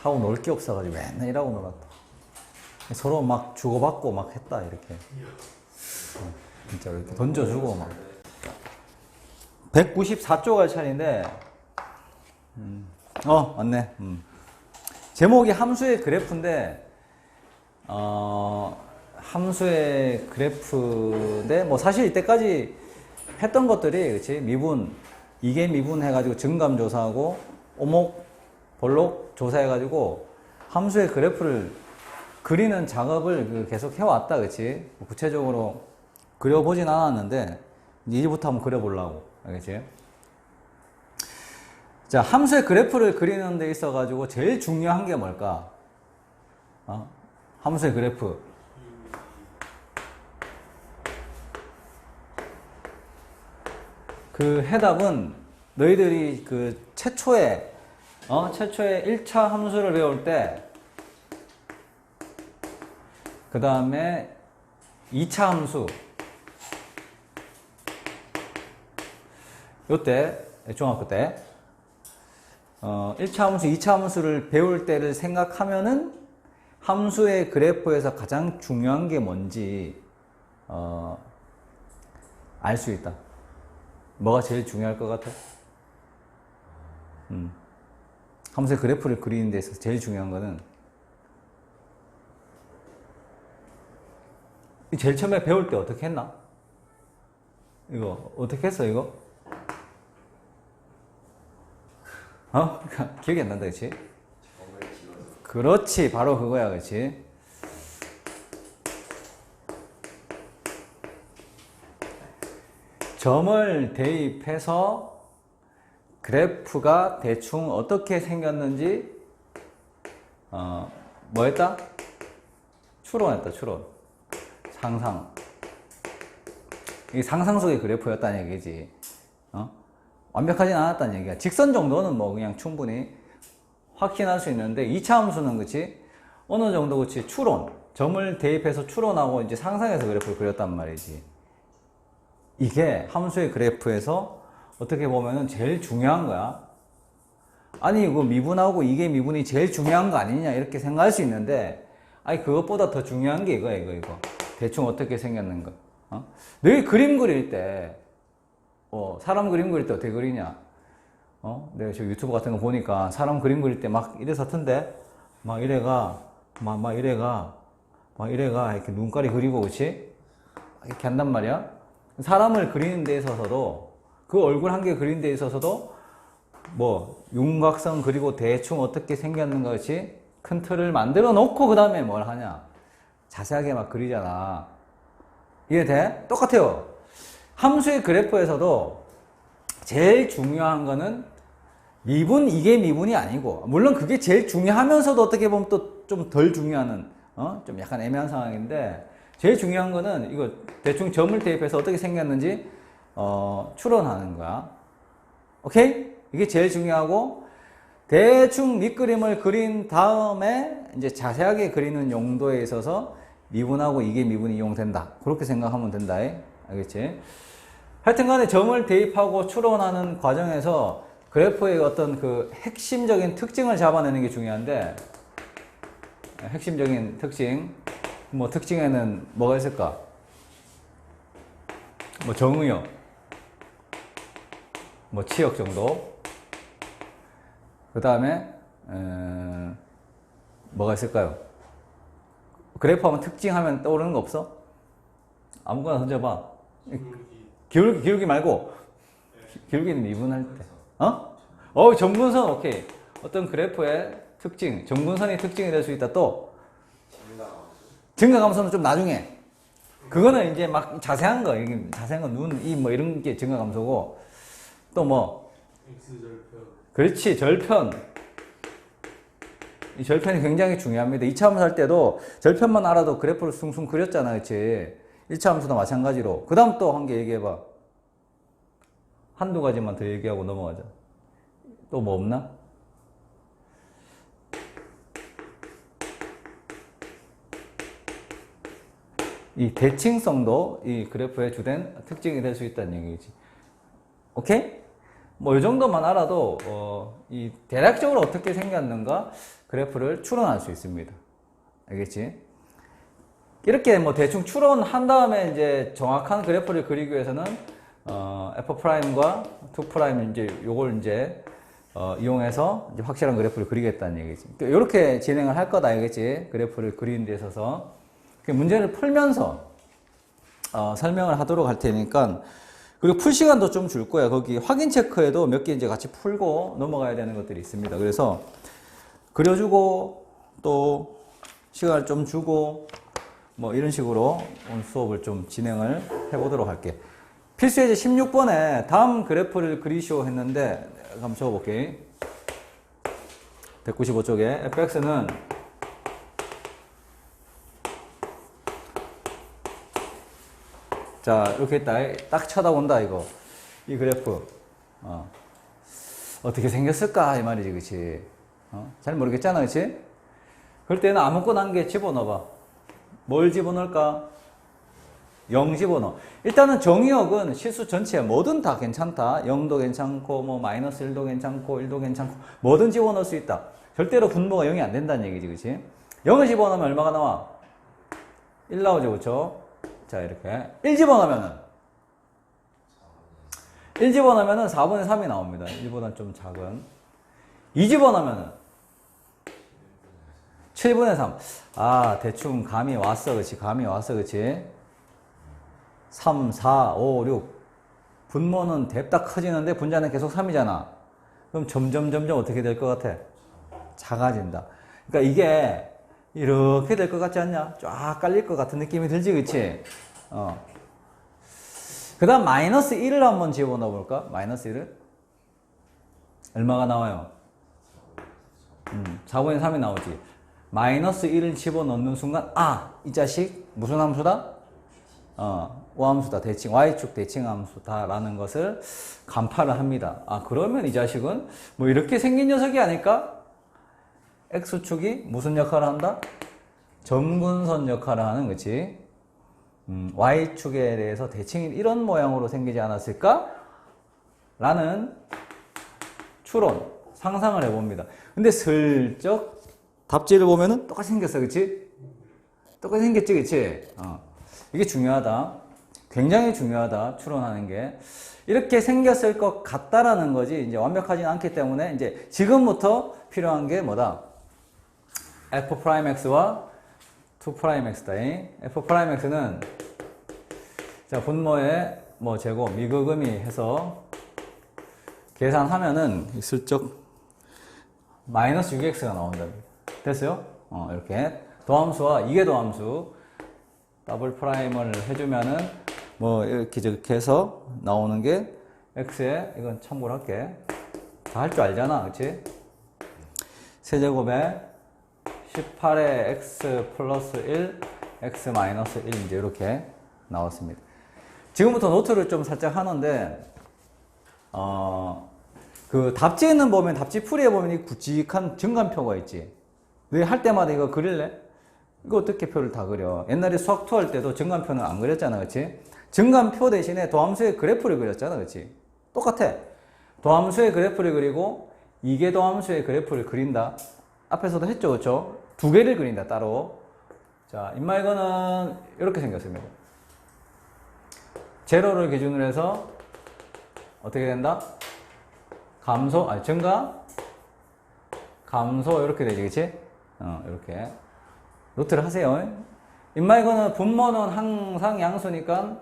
하고 놀 게 없어가지고 맨날 일하고 놀았다. 서로 막 주고받고 막 했다, 이렇게. 진짜 이렇게 던져주고 막. 194쪽짜리 차례인데, 맞네. 제목이 함수의 그래프인데, 함수의 그래프인데, 뭐 사실 이때까지 했던 것들이, 그치? 미분, 이게 미분 해가지고 증감 조사하고, 오목, 볼록 조사해가지고, 함수의 그래프를 그리는 작업을 계속 해왔다, 그치? 구체적으로 그려보진 않았는데, 이제부터 한번 그려보려고, 알겠지? 자, 함수의 그래프를 그리는 데 있어가지고 제일 중요한 게 뭘까? 함수의 그래프. 그 해답은 너희들이 그 최초에 1차 함수를 배울 때, 그 다음에 2차 함수, 요때, 중학교 때, 1차 함수, 2차 함수를 배울 때를 생각하면은 함수의 그래프에서 가장 중요한 게 뭔지, 알 수 있다. 뭐가 제일 중요할 것 같아? 함수의 그래프를 그리는 데 있어서 제일 중요한 거는, 제일 처음에 배울 때 어떻게 했나? 이거, 어떻게 했어, 이거? 기억이 안 난다, 그치? 그렇지, 바로 그거야, 그치? 점을 대입해서 그래프가 대충 어떻게 생겼는지, 뭐 했다? 추론했다, 추론. 상상. 이게 상상 속의 그래프였다는 얘기지. 완벽하진 않았다는 얘기야. 직선 정도는 뭐 그냥 충분히 확신할 수 있는데, 2차 함수는 그치? 어느 정도 그치? 추론. 점을 대입해서 추론하고 이제 상상해서 그래프를 그렸단 말이지. 이게 함수의 그래프에서 어떻게 보면은 제일 중요한 거야. 아니, 이거 미분하고 이게 미분이 제일 중요한 거 아니냐, 이렇게 생각할 수 있는데, 아니, 그것보다 더 중요한 게 이거야, 이거. 대충 어떻게 생겼는가. 너희 그림 그릴 때, 사람 그림 그릴 때 어떻게 그리냐? 내가 저 유튜브 같은 거 보니까 사람 그림 그릴 때 막 이래서 하던데? 막 이래가, 이렇게 눈깔이 그리고, 그치? 이렇게 한단 말이야? 사람을 그리는 데 있어서도, 그 얼굴 한 개 그리는 데 있어서도, 뭐, 윤곽선 그리고 대충 어떻게 생겼는가, 그치? 큰 틀을 만들어 놓고, 그 다음에 뭘 하냐? 자세하게 막 그리잖아. 이해돼? 똑같아요. 함수의 그래프에서도 제일 중요한 거는 미분, 이게 미분이 아니고, 물론 그게 제일 중요하면서도 어떻게 보면 또 좀 덜 중요한, 좀 약간 애매한 상황인데, 제일 중요한 거는 이거 대충 점을 대입해서 어떻게 생겼는지, 추론하는 거야. 오케이? 이게 제일 중요하고, 대충 밑그림을 그린 다음에 이제 자세하게 그리는 용도에 있어서 미분하고 이게 미분이 이용된다. 그렇게 생각하면 된다. 알겠지? 하여튼 간에 점을 대입하고 추론하는 과정에서 그래프의 어떤 그 핵심적인 특징을 잡아내는 게 중요한데, 핵심적인 특징, 뭐 특징에는 뭐가 있을까? 뭐 정의역, 뭐 치역 정도. 그 다음에 뭐가 있을까요? 그래프 하면 특징 하면 떠오르는 거 없어? 아무거나 던져봐. 기울기 말고, 기울기는 미분할 때. 정분선, 오케이. 어떤 그래프의 특징, 정분선이 특징이 될 수 있다. 또, 증가감소는 좀 나중에. 그거는 이제 막 자세한 거, 자세한 거, 눈, 이 뭐 이런 게 증가감소고, 또 뭐, X절편. 그렇지, 절편. 이 절편이 굉장히 중요합니다. 2차 함수 할 때도 절편만 알아도 그래프를 숭숭 그렸잖아, 그치? 1차 함수도 마찬가지로. 그 다음 또 한 개 얘기해봐. 한두 가지만 더 얘기하고 넘어가자. 또 뭐 없나? 이 대칭성도 이 그래프의 주된 특징이 될 수 있다는 얘기지. 오케이? 뭐 이 정도만 알아도 이 대략적으로 어떻게 생겼는가 그래프를 추론할 수 있습니다. 알겠지? 이렇게 뭐 대충 추론한 다음에 이제 정확한 그래프를 그리기 위해서는 F'과 2' 이제 요걸 이제 이용해서 이제 확실한 그래프를 그리겠다는 얘기지. 이렇게 진행을 할 거다, 알겠지? 그래프를 그리는 데 있어서. 문제를 풀면서 설명을 하도록 할 테니까, 그리고 풀 시간도 좀 줄 거야. 거기 확인 체크에도 몇 개 이제 같이 풀고 넘어가야 되는 것들이 있습니다. 그래서 그려주고 또 시간을 좀 주고 뭐 이런 식으로 오늘 수업을 좀 진행을 해보도록 할게. 필수 예제 16번에 다음 그래프를 그리시오 했는데 한번 적어볼게. 195쪽에 fx는 자 이렇게 있다. 딱 쳐다본다 이거. 이 그래프 어떻게 생겼을까 이 말이지, 그치? 잘 모르겠잖아, 그치? 그럴 때는 아무거나 한 개 집어넣어봐. 뭘 집어넣을까? 0 집어넣어. 일단은 정의역은 실수 전체야. 뭐든 다 괜찮다. 0도 괜찮고, 뭐, 마이너스 1도 괜찮고, 1도 괜찮고, 뭐든 집어넣을 수 있다. 절대로 분모가 0이 안 된다는 얘기지, 그치? 0을 집어넣으면 얼마가 나와? 1 나오죠, 그쵸? 자, 이렇게. 1 집어넣으면은 1 집어넣으면은 4분의 3이 나옵니다. 1보다 좀 작은. 2 집어넣으면은 7분의 3. 아, 대충 감이 왔어, 그치? 감이 왔어, 그치? 3, 4, 5, 6. 분모는 뎁다 커지는데 분자는 계속 3이잖아. 그럼 점점 어떻게 될 것 같아? 작아진다. 그러니까 이게 이렇게 될 것 같지 않냐? 쫙 깔릴 것 같은 느낌이 들지, 그치? 그 다음 마이너스 1을 한번 집어넣어 볼까? 마이너스 1을? 얼마가 나와요? 4분의 3이 나오지. 마이너스 1을 집어넣는 순간, 아, 이 자식 무슨 함수다? 오함수다. 대칭, y축 대칭 함수다. 라는 것을 간파를 합니다. 아, 그러면 이 자식은 뭐 이렇게 생긴 녀석이 아닐까? x축이 무슨 역할을 한다? 점근선 역할을 하는, 그치? y축에 대해서 대칭이 이런 모양으로 생기지 않았을까? 라는 추론, 상상을 해봅니다. 근데 슬쩍 답지를 보면은 똑같이 생겼어, 그치? 똑같이 생겼지, 그치? 이게 중요하다. 굉장히 중요하다, 추론하는 게. 이렇게 생겼을 것 같다라는 거지, 이제 완벽하진 않기 때문에, 이제 지금부터 필요한 게 뭐다? f'x와 2'x다. f'x는, 자, 분모에 뭐 제곱, 미거금이 해서 계산하면은 슬쩍 마이너스 6x가 나온다. 됐어요? 이렇게. 도함수와 이게 도함수. 더블 프라임을 해주면은 뭐 이렇게 저렇게 해서 나오는 게 x에, 이건 참고로 할게. 다 할 줄 알잖아, 그치? 세제곱에 18에 x 플러스 1, x 마이너스 1 이제 이렇게 나왔습니다. 지금부터 노트를 좀 살짝 하는데 그 답지에는 보면, 답지 풀이에 보면 이 굵직한 증간표가 있지. 너 할 때마다 이거 그릴래? 이거 어떻게 표를 다 그려? 옛날에 수학 투 할 때도 증간표는 안 그렸잖아, 그치? 증간표 대신에 도함수의 그래프를 그렸잖아, 그치? 똑같아. 도함수의 그래프를 그리고 이게 도함수의 그래프를 그린다. 앞에서도 했죠, 그쵸? 두 개를 그린다, 따로. 자, 인마이거는 이렇게 생겼습니다. 제로를 기준으로 해서 어떻게 된다? 감소, 아니, 증가, 감소, 이렇게 되지, 그치? 이렇게. 노트를 하세요. 인마이거는 분모는 항상 양수니까,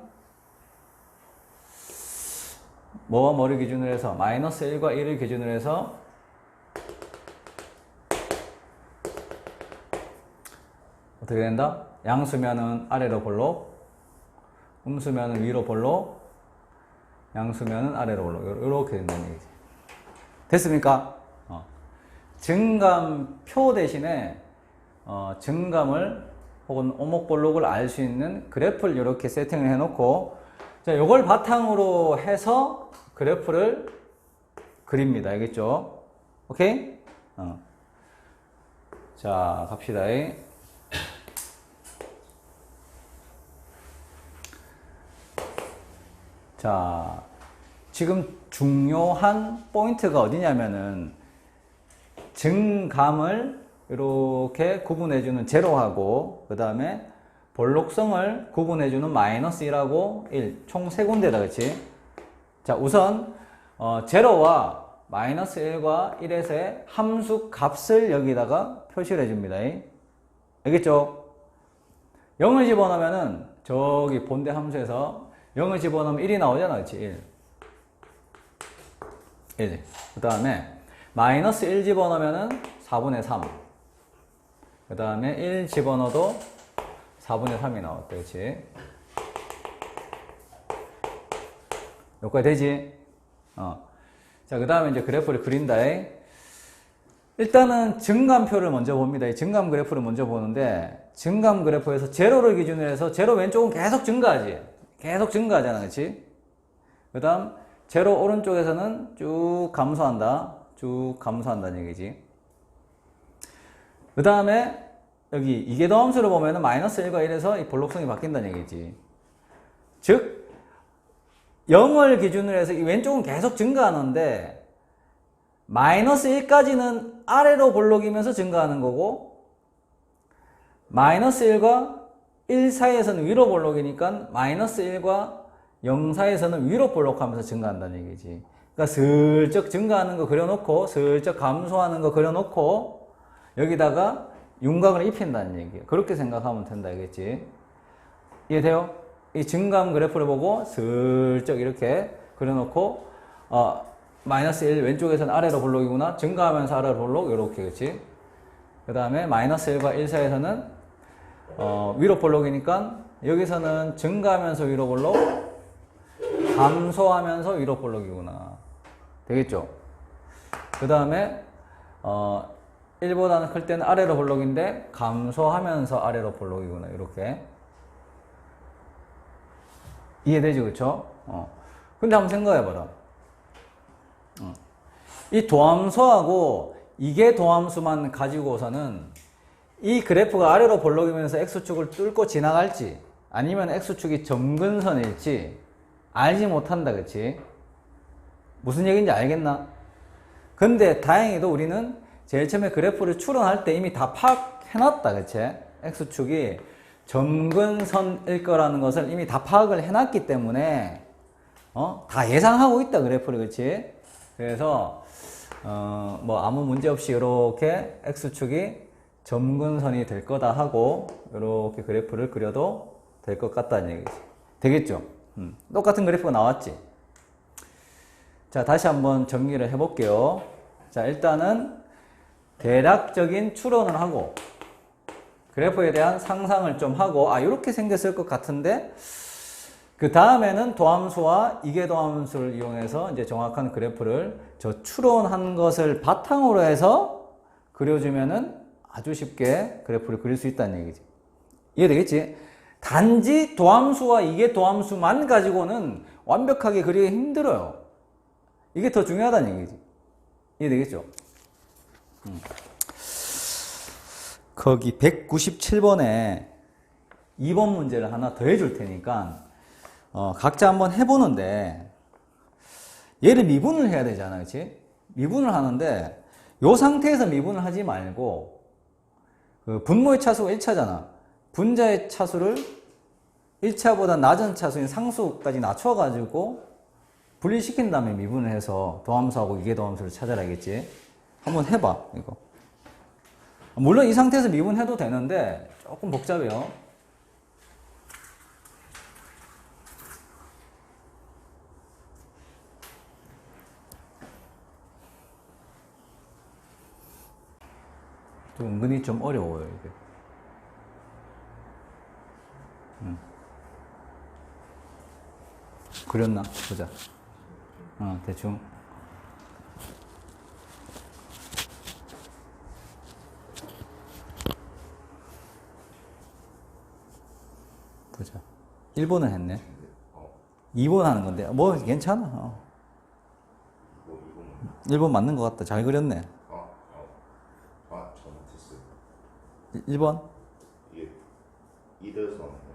뭐와 뭐를 기준으로 해서, 마이너스 1과 1을 기준으로 해서, 어떻게 된다? 양수면은 아래로 볼록, 음수면은 위로 볼록, 양수면은 아래로 볼록. 이렇게 된다는 얘기지. 됐습니까? 증감표 대신에 증감을 혹은 오목볼록을 알 수 있는 그래프를 이렇게 세팅을 해놓고, 자, 요걸 바탕으로 해서 그래프를 그립니다. 알겠죠? 오케이? 자, 갑시다. 자, 지금 중요한 포인트가 어디냐면은 증감을 이렇게 구분해주는 제로하고, 그 다음에 볼록성을 구분해주는 마이너스 1하고 1, 총 세 군데다, 그치? 자, 우선 제로와 마이너스 1과 1에서의 함수 값을 여기다가 표시를 해줍니다. 알겠죠? 0을 집어넣으면은 저기 본대 함수에서 0을 집어넣으면 1이 나오잖아, 그치? 1. 그 다음에 마이너스 1 집어넣으면은 4분의 3. 그 다음에 1 집어넣어도 4분의 3이 나왔다, 그치? 여기까지 되지? 자, 그 다음에 이제 그래프를 그린다. 일단은 증감표를 먼저 봅니다. 이 증감 그래프를 먼저 보는데, 증감 그래프에서 제로를 기준으로 해서 제로 왼쪽은 계속 증가하지? 계속 증가하잖아, 그치? 그 다음, 제로 오른쪽에서는 쭉 감소한다. 쭉 감소한다는 얘기지. 그 다음에, 여기 이계도함수를 보면은 마이너스 1과 1에서 이 볼록성이 바뀐다는 얘기지. 즉, 0을 기준으로 해서 이 왼쪽은 계속 증가하는데, 마이너스 1까지는 아래로 볼록이면서 증가하는 거고, 마이너스 1과 1 사이에서는 위로 볼록이니까 마이너스 1과 0 사이에서는 위로 볼록하면서 증가한다는 얘기지. 그러니까 슬쩍 증가하는 거 그려놓고 슬쩍 감소하는 거 그려놓고 여기다가 윤곽을 입힌다는 얘기예요. 그렇게 생각하면 된다, 알겠지? 이해돼요? 이 증감 그래프를 보고 슬쩍 이렇게 그려놓고 마이너스 1 왼쪽에서는 아래로 볼록이구나. 증가하면서 아래로 볼록 이렇게, 그렇지? 그 다음에 마이너스 1과 1 사이에서는 위로 볼록이니까 여기서는 증가하면서 위로 볼록, 감소하면서 위로 볼록이구나. 되겠죠? 그 다음에 1보다는 클 때는 아래로 볼록인데 감소하면서 아래로 볼록이구나. 이렇게 이해되죠? 그쵸? 근데 한번 생각해봐라. 이 도함수하고 이게 도함수만 가지고서는 이 그래프가 아래로 볼록이면서 X축을 뚫고 지나갈지 아니면 X축이 점근선일지 알지 못한다, 그치? 무슨 얘기인지 알겠나? 근데 다행히도 우리는 제일 처음에 그래프를 추론할 때 이미 다 파악해놨다, 그치? X축이 점근선일 거라는 것을 이미 다 파악을 해놨기 때문에 다 예상하고 있다, 그래프를, 그치? 그래서 뭐 아무 문제 없이 이렇게 X축이 점근선이 될 거다 하고 이렇게 그래프를 그려도 될 것 같다는 얘기지. 되겠죠? 똑같은 그래프가 나왔지. 자, 다시 한번 정리를 해볼게요. 자, 일단은 대략적인 추론을 하고 그래프에 대한 상상을 좀 하고 이렇게 생겼을 것 같은데 그 다음에는 도함수와 이계도함수를 이용해서 이제 정확한 그래프를 저 추론한 것을 바탕으로 해서 그려주면은 아주 쉽게 그래프를 그릴 수 있다는 얘기지. 이해되겠지? 단지 도함수와 이계도함수만 가지고는 완벽하게 그리기 힘들어요. 이게 더 중요하다는 얘기지. 이해되겠죠? 거기 197번에 2번 문제를 하나 더 해줄 테니까 각자 한번 해보는데 얘를 미분을 해야 되잖아, 그치? 미분을 하는데 요 상태에서 미분을 하지 말고 그 분모의 차수가 1차잖아. 분자의 차수를 1차보다 낮은 차수인 상수까지 낮춰가지고 분리시킨 다음에 미분을 해서 도함수하고 이계도함수를 찾아라겠지. 한번 해봐, 이거. 물론 이 상태에서 미분해도 되는데 조금 복잡해요. 좀 은근히 좀 어려워요, 이게. 그렸나? 보자. 대충. 보자. 1번은 했네. 2번 하는 건데. 뭐, 괜찮아. 1번 맞는 것 같다. 잘 그렸네. 잘못했어요. 1번? 이게 2대에서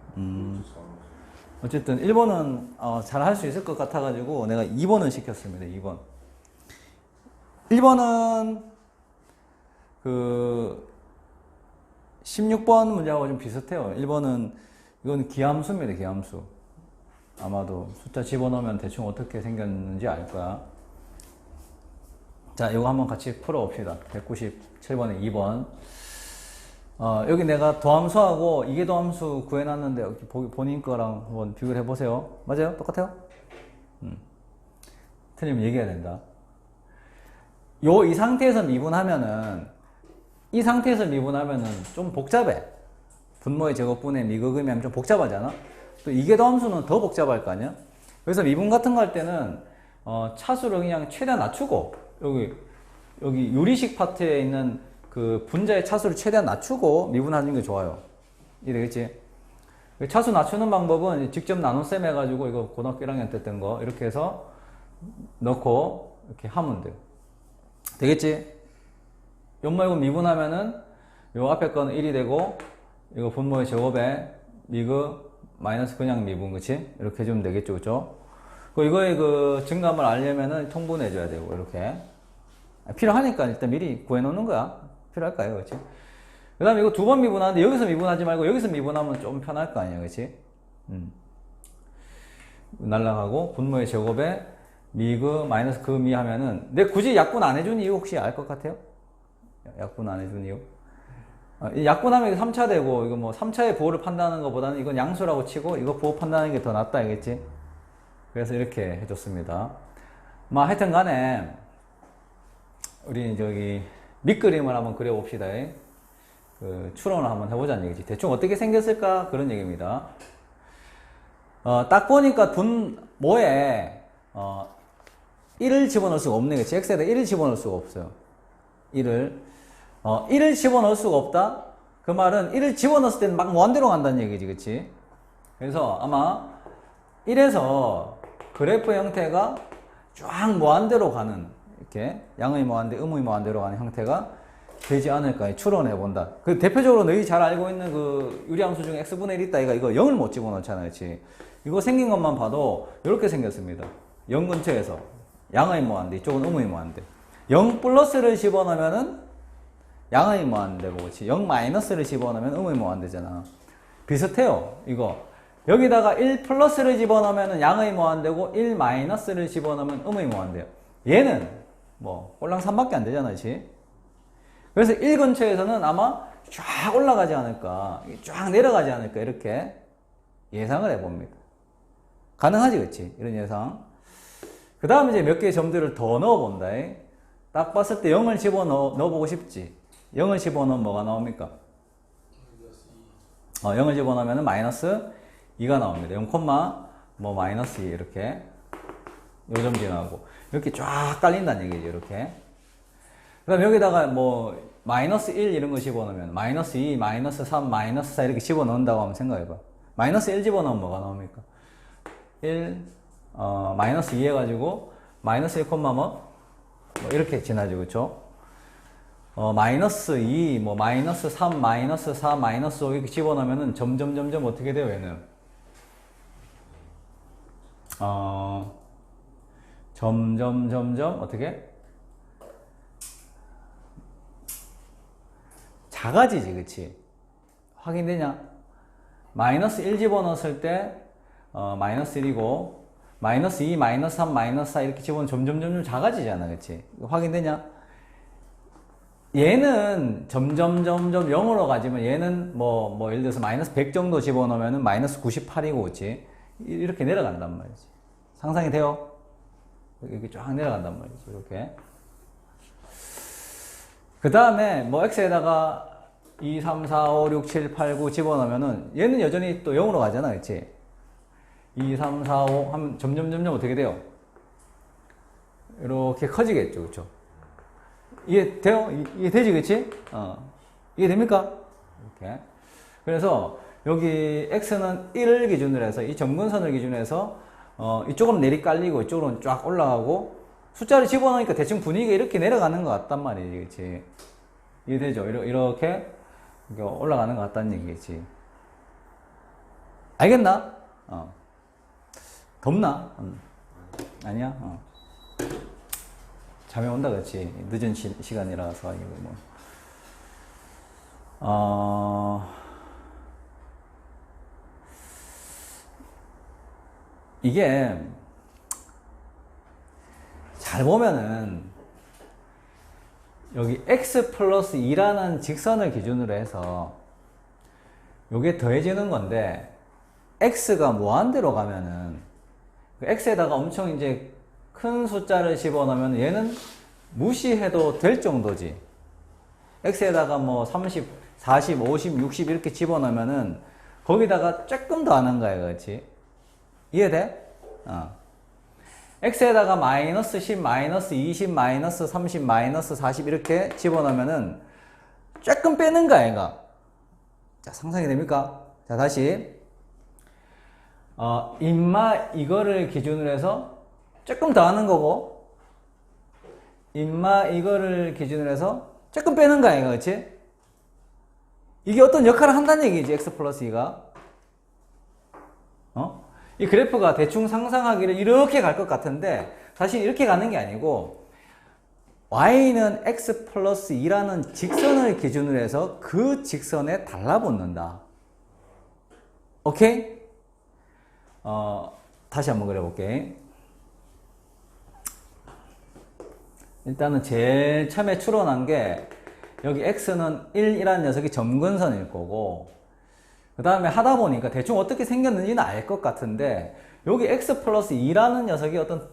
어쨌든 1번은 잘 할 수 있을 것 같아가지고 내가 2번을 시켰습니다. 2번. 1번은 그 16번 문제하고 좀 비슷해요. 1번은 이건 기함수입니다. 기함수. 아마도 숫자 집어넣으면 대충 어떻게 생겼는지 알 거야. 자, 이거 한번 같이 풀어봅시다. 197번에 2번. 여기 내가 도함수하고 이계도함수 구해놨는데 여기 본인 거랑 한번 비교를 해보세요. 맞아요? 똑같아요? 틀리면 얘기해야 된다. 이 상태에서 미분하면은 좀 복잡해. 분모의 제곱분의 미극음이 하면 좀 복잡하잖아? 또 이계도함수는 더 복잡할 거 아니야? 그래서 미분 같은 거 할 때는 차수를 그냥 최대한 낮추고 여기 유리식 파트에 있는 그 분자의 차수를 최대한 낮추고 미분하는 게 좋아요. 이해되겠지? 차수 낮추는 방법은 직접 나눗셈 해가지고 이거 고등학교 1학년 때 했던 거 이렇게 해서 넣고 이렇게 하면 돼요. 되겠지? 연말고 미분하면은 요 앞에 거는 1이 되고 이거 분모의 제곱에 미그 마이너스 그냥 미분, 그치? 이렇게 해주면 되겠죠, 그쵸? 이거의 그 증감을 알려면은 통분해줘야 되고 이렇게 필요하니까 일단 미리 구해놓는 거야. 필요할까요, 그치? 그 다음에 이거 두 번 미분하는데 여기서 미분하지 말고 여기서 미분하면 좀 편할 거 아니야, 그치? 날라가고 분모의 제곱에 미그 마이너스 그 미 하면은 내 굳이 약분 안 해준 이유 혹시 알 것 같아요? 약분 안 해준 이유? 약분하면 3차 되고 이거 뭐 3차의 부호를 판단하는 것보다는 이건 양수라고 치고 이거 부호 판단하는 게 더 낫다, 알겠지? 그래서 이렇게 해줬습니다. 하여튼 간에 우리 저기 밑그림을 한번 그려봅시다. 그 추론을 한번 해보자는 얘기지. 대충 어떻게 생겼을까 그런 얘기입니다. 딱 보니까 분모에 1을 집어넣을 수가 없네, 그치? x에다 1을 집어넣을 수가 없어요. 1을 집어넣을 수가 없다? 그 말은 1을 집어넣었을 때는 막 무한대로 간다는 얘기지, 그치? 그래서 아마 1에서 그래프 형태가 쫙 무한대로 가는, 이렇게 양의 무한대, 음의 무한대로 가는 형태가 되지 않을까 추론해 본다. 그 대표적으로 너희 잘 알고 있는 그 유리함수 중에 x분의 1 있다, 이거 0을 못 집어넣잖아, 그치? 이거 생긴 것만 봐도 이렇게 생겼습니다. 0 근처에서 양의 무한대, 이쪽은 음의 무한대. 0 플러스를 집어넣으면은 양의 무한대고, 그렇지? 0 마이너스를 집어넣으면 음의 무한대잖아. 비슷해요, 이거. 여기다가 1 플러스를 집어넣으면 양의 무한대고 1 마이너스를 집어넣으면 음의 무한대요. 얘는 뭐 꼴랑 3밖에 안 되잖아, 그렇지? 그래서 1 근처에서는 아마 쫙 올라가지 않을까, 쫙 내려가지 않을까, 이렇게 예상을 해봅니다. 가능하지, 그렇지? 이런 예상. 그 다음에 이제 몇 개의 점들을 더 넣어본다. 딱 봤을 때 0을 넣어보고 싶지. 0을 집어넣으면 뭐가 나옵니까? 0을 집어넣으면 마이너스 2가 나옵니다. 0, 뭐 마이너스 2 이렇게 요점 지나고 이렇게 쫙 깔린다는 얘기죠. 이렇게. 그 다음 여기다가 뭐 마이너스 1 이런 거 집어넣으면 마이너스 2, 마이너스 3, 마이너스 4 이렇게 집어넣는다고 하면 생각해봐. 마이너스 1 집어넣으면 뭐가 나옵니까? 1, 마이너스 2 해가지고 마이너스 1, 뭐 이렇게 지나죠. 그쵸? 마이너스 2, 뭐 마이너스 3, 마이너스 4, 마이너스 5 이렇게 집어넣으면은 점점 어떻게 돼요, 얘는? 점점 어떻게? 작아지지, 그치? 확인되냐? 마이너스 1 집어넣었을 때 마이너스 1이고 마이너스 2, 마이너스 3, 마이너스 4 이렇게 집어넣으면 점점 작아지잖아, 그치? 확인되냐? 얘는 점점 0으로 가지만 얘는 뭐 예를 들어서 마이너스 100 정도 집어넣으면 마이너스 98이고, 그치? 이렇게 내려간단 말이지. 상상이 돼요? 이렇게 쫙 내려간단 말이지, 이렇게. 그 다음에 뭐 x에다가 2, 3, 4, 5, 6, 7, 8, 9 집어넣으면은 얘는 여전히 또 0으로 가잖아, 그치? 2, 3, 4, 5 하면 점점 어떻게 돼요? 이렇게 커지겠죠, 그쵸? 이해돼요? 이해되지, 그치? 이해됩니까? 이렇게. 그래서 여기 x는 1을 기준으로 해서 이 점근선을 기준으로 해서 이쪽은 내리 깔리고 이쪽으로는 쫙 올라가고 숫자를 집어넣으니까 대충 분위기가 이렇게 내려가는 것 같단 말이지, 그치? 이해되죠? 이렇게 올라가는 것 같다는 얘기겠지. 알겠나? 덥나? 아니야? 잠이 온다, 그렇지? 늦은 시간이라서, 이거 뭐. 이게 잘 보면은 여기 x 플러스 2라는 직선을 기준으로 해서 요게 더해지는 건데 x가 무한대로 가면은 x에다가 엄청 이제 큰 숫자를 집어넣으면 얘는 무시해도 될 정도지. x에다가 뭐 30, 40, 50, 60 이렇게 집어넣으면은 거기다가 조금 더 하는 거야, 그렇지? 이해돼? x에다가 마이너스 10, 마이너스 20, 마이너스 30, 마이너스 40 이렇게 집어넣으면은 조금 빼는 거야, 얘가. 자, 상상이 됩니까? 자, 다시. 인마 이거를 기준으로 해서 조금 더 하는 거고, 인마 이거를 기준으로 해서 조금 빼는 거야, 얘가. 그치? 이게 어떤 역할을 한다는 얘기지, x 플러스 2가. 이 그래프가 대충 상상하기를 이렇게 갈 것 같은데 사실 이렇게 가는 게 아니고 y는 x 플러스 2라는 직선을 기준으로 해서 그 직선에 달라붙는다. 오케이? 다시 한번 그려볼게. 일단은 제일 처음에 추론한 게 여기 x는 1이라는 녀석이 점근선일 거고 그 다음에 하다 보니까 대충 어떻게 생겼는지는 알 것 같은데 여기 x 플러스 2라는 녀석이 어떤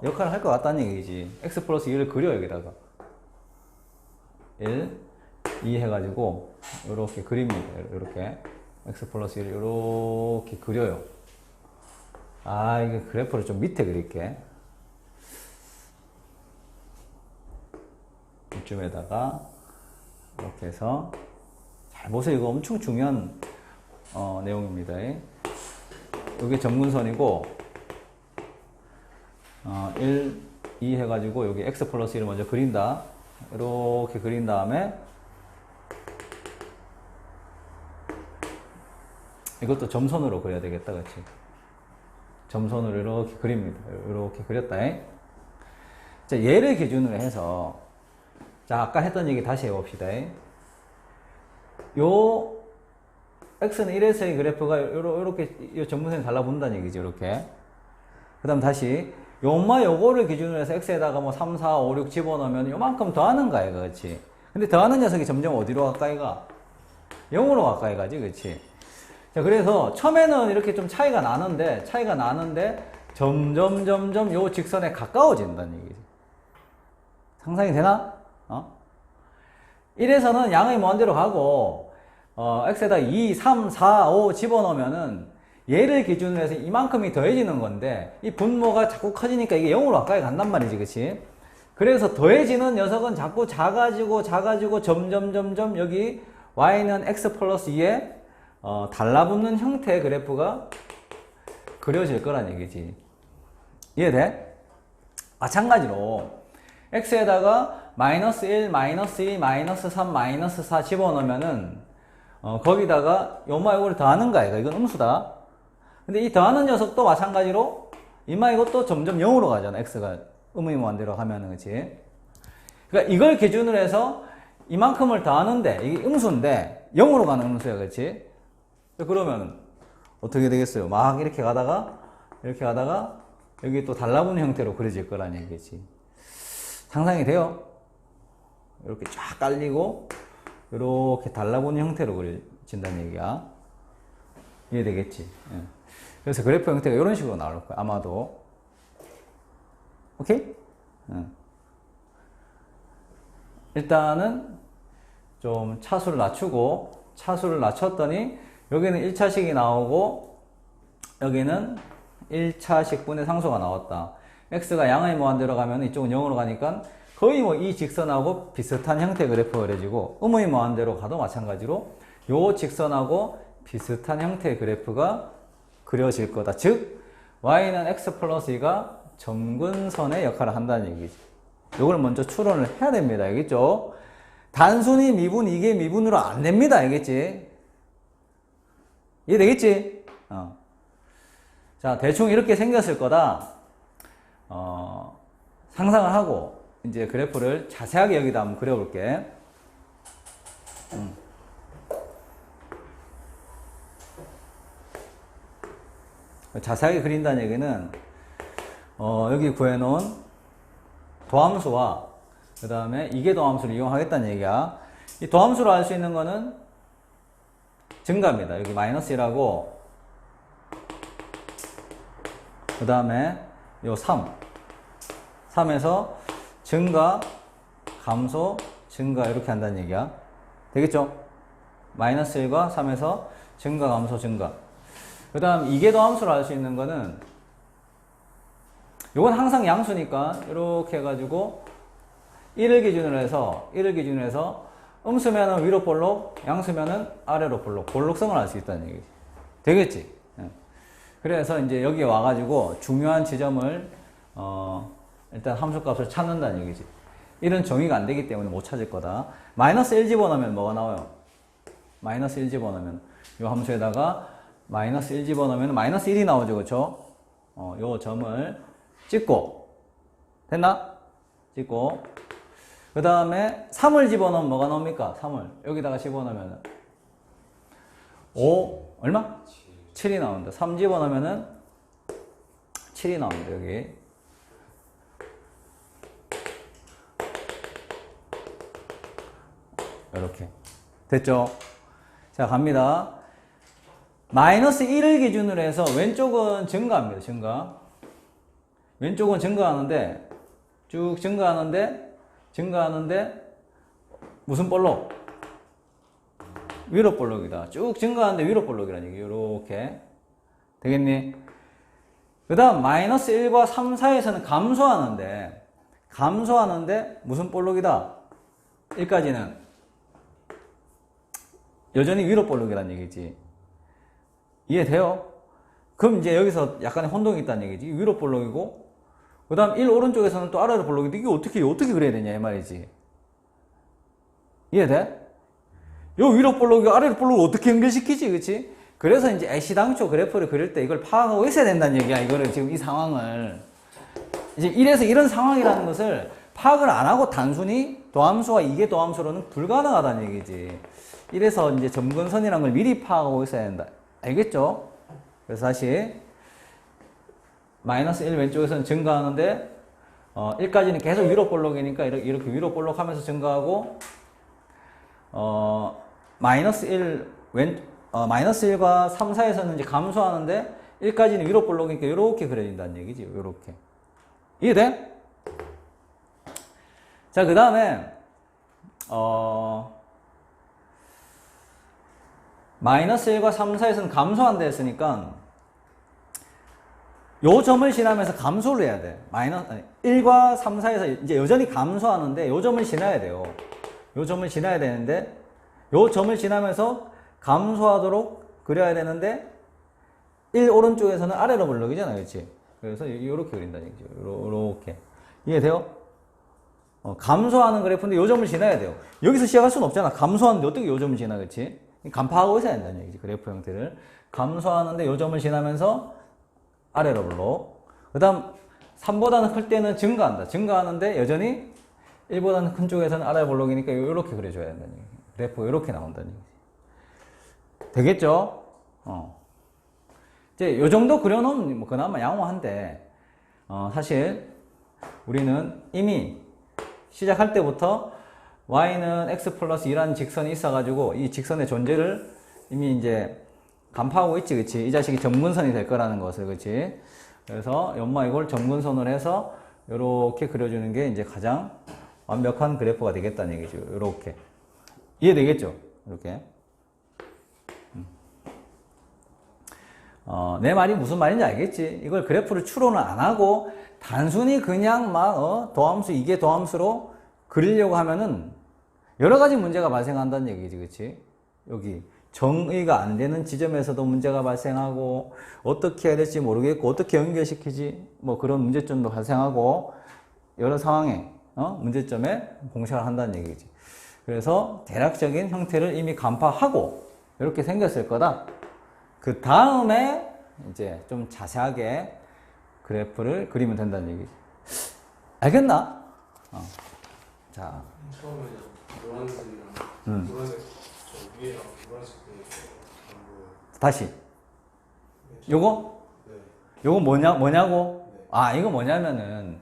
역할을 할 것 같다는 얘기지. x 플러스 2를 그려 여기다가 1, 2 해가지고 이렇게 그립니다. 이렇게 x 플러스 1을 이렇게 그려요. 이게 그래프를 좀 밑에 그릴게. 이쯤에다가 이렇게 해서 잘 보세요. 이거 엄청 중요한 내용입니다. 여기 점근선이고 1, 2 해가지고 여기 x 플러스 1을 먼저 그린다. 이렇게 그린 다음에 이것도 점선으로 그려야 되겠다. 그치? 점선으로 이렇게 그립니다. 이렇게 그렸다. 자, 얘를 기준으로 해서 자, 아까 했던 얘기 다시 해봅시다. 요 x는 1에서의 그래프가 요렇게 점근선이 달라붙는다는 얘기죠. 이렇게. 그 다음 다시 요거를 기준으로 해서 x에다가 뭐 3, 4, 5, 6 집어넣으면 요만큼 더하는 거야. 그렇지? 근데 더하는 녀석이 점점 어디로 가까이 가? 0으로 가까이 가지. 그렇지? 자, 그래서 처음에는 이렇게 좀 차이가 나는데 점점 요 직선에 가까워진다는 얘기지. 상상이 되나? 1에서는 양의 무한대로 가고 x에다 2, 3, 4, 5 집어넣으면은 얘를 기준으로 해서 이만큼이 더해지는 건데 이 분모가 자꾸 커지니까 이게 0으로 가까이 간단 말이지. 그치? 그래서 더해지는 녀석은 자꾸 작아지고 점점 여기 y는 x 플러스 2에 달라붙는 형태의 그래프가 그려질 거란 얘기지. 이해돼? 마찬가지로 x에다가 마이너스 1, 마이너스 2, 마이너스 3, 마이너스 4 집어넣으면은 거기다가 요거를 더하는 거야. 이건 음수다. 근데 이 더하는 녀석도 마찬가지로 이것도 점점 0으로 가잖아. x가 음의 무한대로 가면은. 그치? 그러니까 이걸 기준으로 해서 이만큼을 더하는데 이게 음수인데 0으로 가는 음수야. 그치? 그러면 어떻게 되겠어요? 막 이렇게 가다가 여기 또 달라붙는 형태로 그려질 거란 얘기지. 상상이 돼요? 이렇게 쫙 깔리고 이렇게 달라붙는 형태로 그려진다는 얘기야. 이해되겠지? 예. 그래서 그래프 형태가 이런 식으로 나올 거야. 아마도. 오케이? 예. 일단은 좀 차수를 낮췄더니 여기는 1차식이 나오고 여기는 1차식분의 상수가 나왔다. x가 양의 무한대로 가면 이쪽은 0으로 가니까 거의 뭐 이 직선하고 비슷한 형태의 그래프가 그려지고 음의 무한대로 가도 마찬가지로 요 직선하고 비슷한 형태의 그래프가 그려질 거다. 즉 y는 x 플러스 2가 점근선의 역할을 한다는 얘기지. 요걸 먼저 추론을 해야 됩니다. 알겠죠? 단순히 미분 이게 미분으로 안 됩니다. 알겠지? 이해되겠지? 자, 대충 이렇게 생겼을 거다. 상상을 하고 이제 그래프를 자세하게 여기다 한번 그려볼게. 자세하게 그린다는 얘기는 여기 구해놓은 도함수와 그 다음에 이계도함수를 이용하겠다는 얘기야. 이 도함수로 알 수 있는 거는 증가입니다. 여기 마이너스 1하고 그 다음에 요 3에서 증가, 감소, 증가 이렇게 한다는 얘기야. 되겠죠? 마이너스 1과 3에서 증가, 감소, 증가. 그 다음 이계도함수로 알 수 있는 거는 요건 항상 양수니까 이렇게 해가지고 1을 기준으로 해서 음수면은 위로 볼록, 양수면은 아래로 볼록, 볼록성을 알 수 있다는 얘기지. 되겠지? 예. 그래서 이제 여기 와가지고 중요한 지점을 일단 함수값을 찾는다는 얘기지. 이런 정의가 안 되기 때문에 못 찾을 거다. 마이너스 1 집어넣으면 뭐가 나와요? 마이너스 1 집어넣으면 이 함수에다가 마이너스 1 집어넣으면 마이너스 1이 나오죠. 그쵸? 요 점을 찍고 됐나? 찍고 그 다음에 3을 집어넣으면 뭐가 나옵니까? 3을 여기다가 집어넣으면 5 얼마? 7이 나온다. 3 집어넣으면은 7이 나온다. 여기 이렇게 됐죠? 자 갑니다. 마이너스 1을 기준으로 해서 왼쪽은 증가합니다. 증가. 왼쪽은 증가하는데 쭉 증가하는데 무슨 볼록? 위로 볼록이다. 쭉 증가하는데 위로 볼록이라는 얘기. 요렇게 되겠니? 그 다음 마이너스 1과 3 사이에서는 감소하는데 무슨 볼록이다? 1까지는 여전히 위로 볼록이라는 얘기지. 이해돼요? 그럼 이제 여기서 약간의 혼동이 있다는 얘기지. 위로 볼록이고 그 다음 1 오른쪽에서는 또 아래로 볼록인데 이게 어떻게 그려야 되냐 이 말이지. 이해돼? 요 위로 볼록이 아래로 볼록을 어떻게 연결시키지, 그치? 그래서 이제 애시당초 그래프를 그릴 때 이걸 파악하고 있어야 된다는 얘기야. 이거를 지금 이 상황을 이제 이래서 이런 상황이라는 것을 파악을 안 하고 단순히 도함수와 이계도함수로는 불가능하다는 얘기지. 이래서 이제 점근선이라는 걸 미리 파악하고 있어야 된다. 알겠죠? 그래서 다시 마이너스 1 왼쪽에서는 증가하는데 1까지는 계속 위로 볼록이니까 이렇게 위로 볼록 하면서 증가하고 마이너스 1과 3 사이에서는 이제 감소하는데 1까지는 위로 볼록이니까 이렇게 그려진다는 얘기지. 이렇게 이해돼? 자, 그 다음에 마이너스 1과 3 사이에서는 감소한다 했으니까 요 점을 지나면서 감소를 해야 돼. 1과 3 사이에서 이제 여전히 감소하는데 요 점을 지나야 돼요. 요 점을 지나야 되는데 요 점을 지나면서 감소하도록 그려야 되는데 1 오른쪽에서는 아래로 볼록이잖아. 그렇지? 그래서 요렇게 그린다는 얘기죠. 요렇게. 이해돼요? 감소하는 그래프인데 요 점을 지나야 돼요. 여기서 시작할 수는 없잖아. 감소하는데 어떻게 요 점을 지나, 그렇지? 간파하고 있어야 된다는 얘기지. 그래프 형태를. 감소하는데 요 점을 지나면서 아래로 볼록. 그 다음 3보다는 클 때는 증가한다. 증가하는데 여전히 1보다는 큰 쪽에서는 아래 볼록이니까 이렇게 그려줘야 된다는 얘기. 그래프가 이렇게 나온다는 얘기. 되겠죠? 이제 요 정도 그려놓으면 뭐 그나마 양호한데 사실 우리는 이미 시작할 때부터 y는 x 플러스 2라는 직선이 있어가지고 이 직선의 존재를 이미 이제 간파하고 있지, 그치? 이 자식이 점근선이 될 거라는 것을, 그치? 그래서 연마 이걸 점근선으로 해서 이렇게 그려주는 게 이제 가장 완벽한 그래프가 되겠다는 얘기죠. 이렇게. 이해되겠죠? 이렇게. 내 말이 무슨 말인지 알겠지? 이걸 그래프를 추론을 안 하고 단순히 그냥 막 도함수, 이게 도함수로 그리려고 하면은 여러 가지 문제가 발생한다는 얘기지, 그치? 여기 정의가 안 되는 지점에서도 문제가 발생하고 어떻게 해야 될지 모르겠고 어떻게 연결시키지 뭐 그런 문제점도 발생하고 여러 상황에 문제점에 봉착을 한다는 얘기지. 그래서 대략적인 형태를 이미 간파하고 이렇게 생겼을 거다. 그 다음에 이제 좀 자세하게 그래프를 그리면 된다는 얘기지. 알겠나? 자. 처음에 노란색이랑 노란색 저 위에랑 노란색 안 보여요. 다시. 요거? 네. 요거 뭐냐고? 아, 이거 뭐냐면은,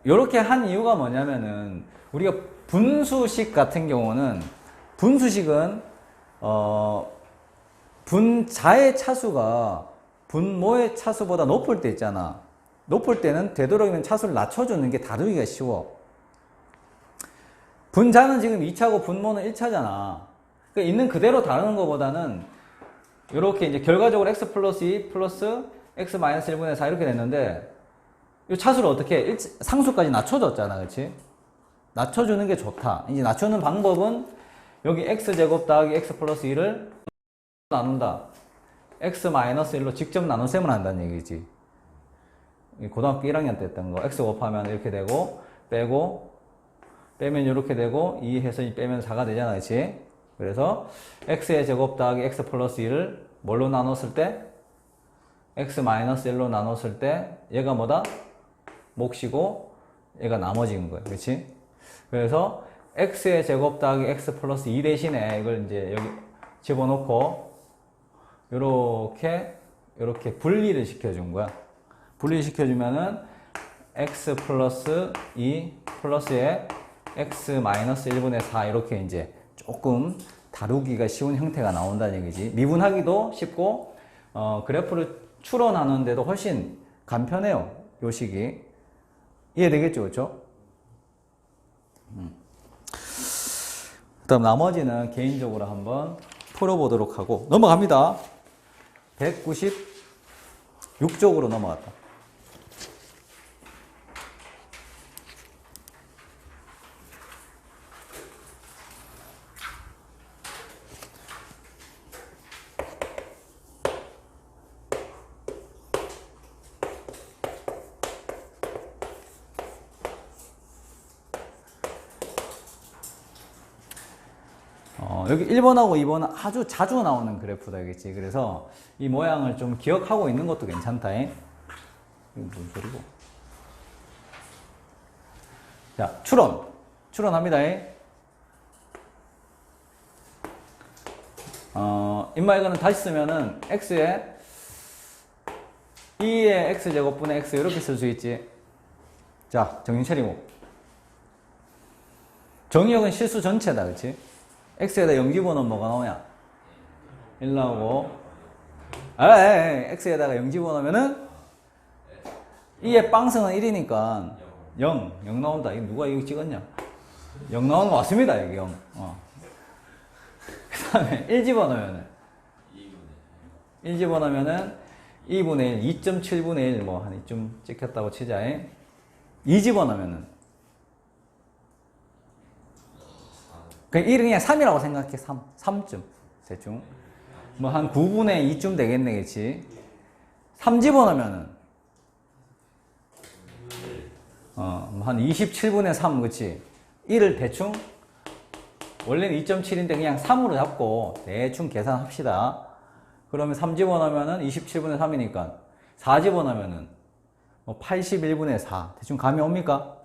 요렇게 한 이유가 뭐냐면은, 우리가 분수식 같은 경우는, 분수식은, 분자의 차수가 분모의 차수보다 높을 때 있잖아. 높을 때는 되도록이면 차수를 낮춰주는 게 다루기가 쉬워. 분자는 지금 2차고 분모는 1차잖아. 그러니까 있는 그대로 다루는 것보다는 이렇게 이제 결과적으로 x 플러스 2 플러스 x 마이너스 1분의 4 이렇게 됐는데 이 차수를 어떻게 상수까지 낮춰줬잖아. 그렇지? 낮춰주는 게 좋다. 이제 낮추는 방법은 여기 x제곱 더하기 x 플러스 2를 나눈다. x 마이너스 1로 직접 나눗셈을 한다는 얘기지. 고등학교 1학년 때 했던 거. x 곱하면 이렇게 되고 빼고 빼면 이렇게 되고 2 해서 빼면 4가 되잖아. 그렇지? 그래서 x의 제곱 더하기 x 플러스 2를 뭘로 나눴을 때? x 마이너스 1로 나눴을 때 얘가 뭐다? 몫이고 얘가 나머지인 거야. 그렇지? 그래서 x의 제곱 더하기 x 플러스 2 대신에 이걸 이제 여기 집어넣고 요렇게 분리를 시켜준 거야. 분리 시켜주면은 x 플러스 2 플러스에 x 마이너스 1분의 4 이렇게 이제 조금 다루기가 쉬운 형태가 나온다는 얘기지. 미분하기도 쉽고 그래프를 추론하는데도 훨씬 간편해요. 요 식이. 이해되겠죠? 그렇죠? 그다음 나머지는 개인적으로 한번 풀어보도록 하고 넘어갑니다. 196쪽으로 넘어갔다. 여기 1번하고 2번은 아주 자주 나오는 그래프다겠지. 그래서 이 모양을 좀 기억하고 있는 것도 괜찮다. 이게 무슨 소리고? 자, 추론합니다. 임마 이거는 다시 쓰면은 x에 2의 x제곱분의 x 이렇게 쓸 수 있지. 자, 정신 차리고. 정의역은 실수 전체다. 그렇지? x에다 0 집어넣으면 뭐가 나오냐? 1 나오고 x에다가 0 집어넣으면은 2의 빵승은 1이니까 0 나온다. 이거 누가 이거 찍었냐? 0 나오는 거 맞습니다. 여기 0. 그 다음에 1 집어넣으면은 1 집어넣으면은 2분의 1, 2.7분의 1 뭐 한 이쯤 찍혔다고 치자. 2 집어넣으면은 그 1은 그냥 3이라고 생각해. 3쯤 대충 뭐 한 9분의 2쯤 되겠네. 그치? 3 집어넣으면은 한 27분의 3 그치? 1을 대충 원래는 2.7인데 그냥 3으로 잡고 대충 계산합시다. 그러면 3 집어넣으면은 27분의 3이니까 4 집어넣으면은 뭐 81분의 4 대충 감이 옵니까?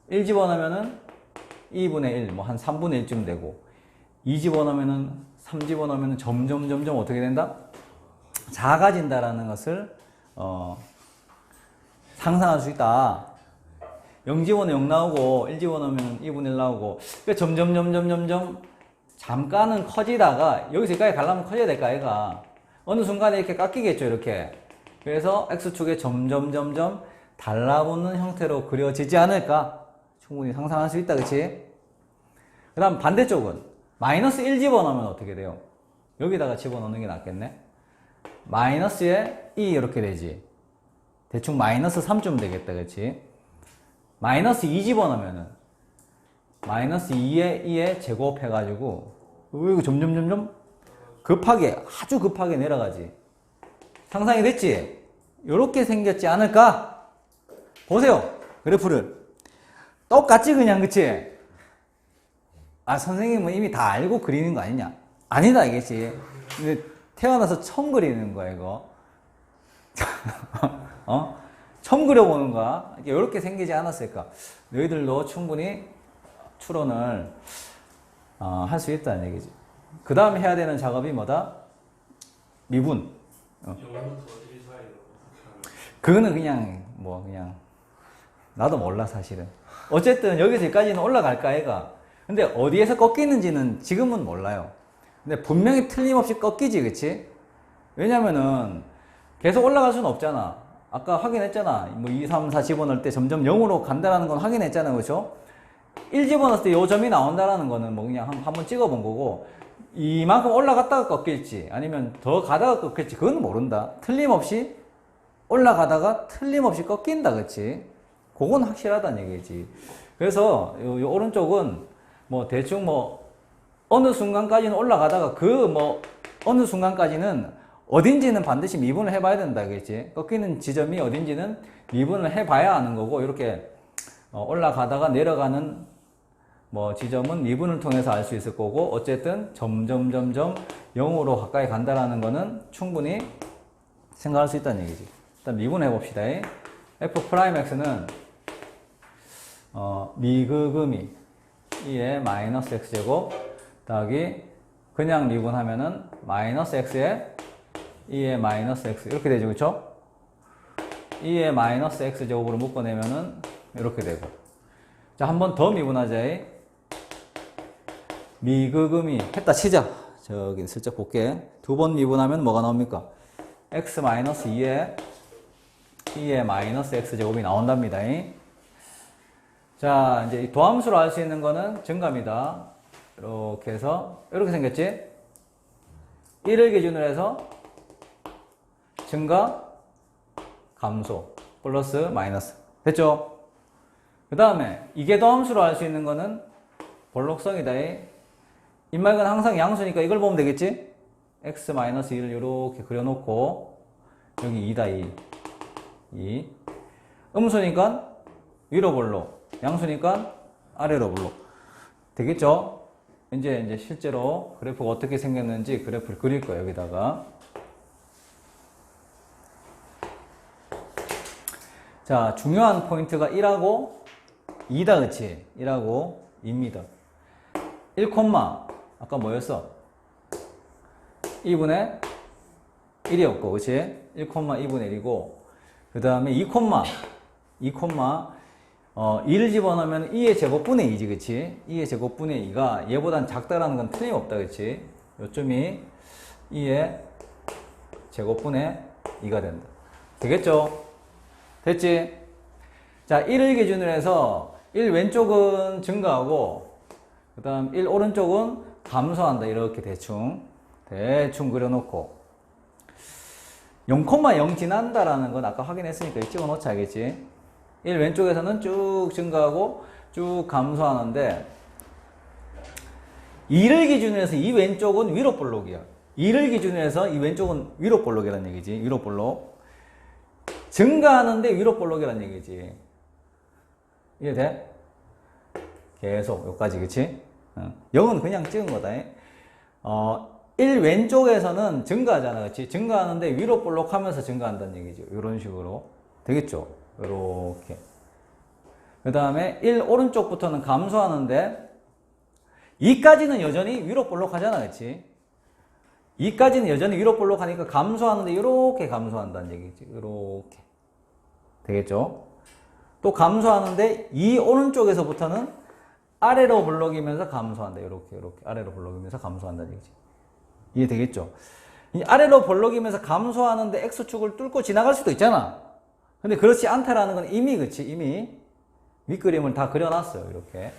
1 집어넣으면은 2분의 1, 뭐 한 3분의 1쯤 되고 2 집어넣으면은 3 집어넣으면은 점점 어떻게 된다? 작아진다라는 것을 상상할 수 있다. 0 집어넣으면 0 나오고 1 집어넣으면 2분의 1 나오고 그러니까 점점 잠깐은 커지다가 여기서 여기까지 가려면 커져야 될까 얘가 어느 순간에 이렇게 깎이겠죠. 이렇게. 그래서 x축에 점점 달라붙는 형태로 그려지지 않을까? 충분히 상상할 수 있다. 그치? 그 다음 반대쪽은 마이너스 1 집어넣으면 어떻게 돼요? 여기다가 집어넣는 게 낫겠네. 마이너스에 2 이렇게 되지. 대충 마이너스 3쯤 되겠다. 그치? 마이너스 2 집어넣으면은 마이너스 2에 제곱 해가지고 이거 점점 아주 급하게 내려가지. 상상이 됐지? 요렇게 생겼지 않을까? 보세요. 그래프를. 똑같지 그냥. 그치? 아 선생님은 이미 다 알고 그리는 거 아니냐? 아니다 이겠지. 근데 태어나서 처음 그리는 거야 이거. 처음 그려보는 거야. 이렇게 생기지 않았을까? 너희들도 충분히 추론을 할 수 있다는 얘기지. 그 다음 해야 되는 작업이 뭐다? 미분. 0부터 1 사이 그거는 그냥 그냥 나도 몰라 사실은. 어쨌든 여기서 여기까지는 올라갈까 애가. 근데 어디에서 꺾이는지는 지금은 몰라요. 근데 분명히 틀림없이 꺾이지, 그치? 왜냐면은 계속 올라갈 수는 없잖아. 아까 확인했잖아. 2, 3, 4 집어넣을 때 점점 0으로 간다라는 건 확인했잖아, 그렇죠? 1 집어넣었을 때 요 점이 나온다라는 거는 그냥 한번 찍어본 거고, 이만큼 올라갔다가 꺾일지 아니면 더 가다가 꺾일지 그건 모른다. 틀림없이 올라가다가 틀림없이 꺾인다, 그치? 그건 확실하다는 얘기지. 그래서 요 오른쪽은 대충 어느 순간까지는 올라가다가 어느 순간까지는 어딘지는 반드시 미분을 해봐야 된다, 그치? 꺾이는 지점이 어딘지는 미분을 해봐야 하는 거고, 이렇게 올라가다가 내려가는 지점은 미분을 통해서 알 수 있을 거고, 어쨌든 점점 0으로 가까이 간다라는 거는 충분히 생각할 수 있다는 얘기지. 일단 미분해 봅시다. f'x는 미극음이 2의 마이너스 x제곱 더하기 그냥 미분하면은 마이너스 x에 2의 마이너스 x 이렇게 되죠, 그쵸? 2의 마이너스 x제곱으로 묶어내면은 이렇게 되고, 자, 한 번 더 미분하자. 미극음이 했다 치자. 저기 슬쩍 볼게. 두 번 미분하면 뭐가 나옵니까? x 마이너스 2의 마이너스 x제곱이 나온답니다. 자, 이제 도함수로 알 수 있는 거는 증가입니다. 이렇게 해서 이렇게 생겼지? 1을 기준으로 해서 증가, 감소, 플러스, 마이너스. 됐죠? 그 다음에 이게 도함수로 알 수 있는 거는 볼록성이다. 인말은 항상 양수니까 이걸 보면 되겠지? x-1을 이렇게 그려놓고 여기 2다. 2. 음수니까 위로 볼록, 양수니까 아래로 볼록. 되겠죠? 이제 실제로 그래프가 어떻게 생겼는지 그래프를 그릴 거예요, 여기다가. 자, 중요한 포인트가 1하고 2다, 그치? 1하고 2입니다. 1, 아까 뭐였어? 2분의 1이었고, 그치? 1, 2분의 1이고, 그 다음에 2, 2를 집어넣으면 2의 제곱분의 2지, 그치? 2의 제곱분의 2가 얘보단 작다라는 건 틀림없다, 그치? 요점이 2의 제곱분의 2가 된다. 되겠죠? 됐지? 자, 1을 기준으로 해서 1 왼쪽은 증가하고 그 다음 1 오른쪽은 감소한다. 이렇게 대충 그려놓고 0,0 지난다라는 건 아까 확인했으니까 찍어 놓자, 알겠지? 1 왼쪽에서는 쭉 증가하고 쭉 감소하는데 2를 기준으로 해서 이 왼쪽은 위로 볼록이야. 2를 기준으로 해서 이 왼쪽은 위로 볼록이라는 얘기지. 위로 볼록. 증가하는데 위로 볼록이라는 얘기지. 이해돼? 계속 여기까지, 그치? 0은 그냥 찍은 거다. 1 왼쪽에서는 증가하잖아, 그치? 증가하는데 위로 볼록하면서 증가한다는 얘기죠. 이런 식으로. 되겠죠? 이렇게. 그 다음에 1 오른쪽부터는 감소하는데 2까지는 여전히 위로 볼록하잖아, 그치? 2까지는 여전히 위로 볼록하니까 감소하는데 이렇게 감소한다는 얘기지. 이렇게. 되겠죠? 또 감소하는데 이 오른쪽에서부터는 아래로 볼록이면서 감소한다. 이렇게 아래로 볼록이면서 감소한다는 얘기지. 이해되겠죠? 이 아래로 볼록이면서 감소하는데 X축을 뚫고 지나갈 수도 있잖아. 근데 그렇지 않다라는 건 이미, 그치? 이미 윗그림을 다 그려놨어요. 이렇게.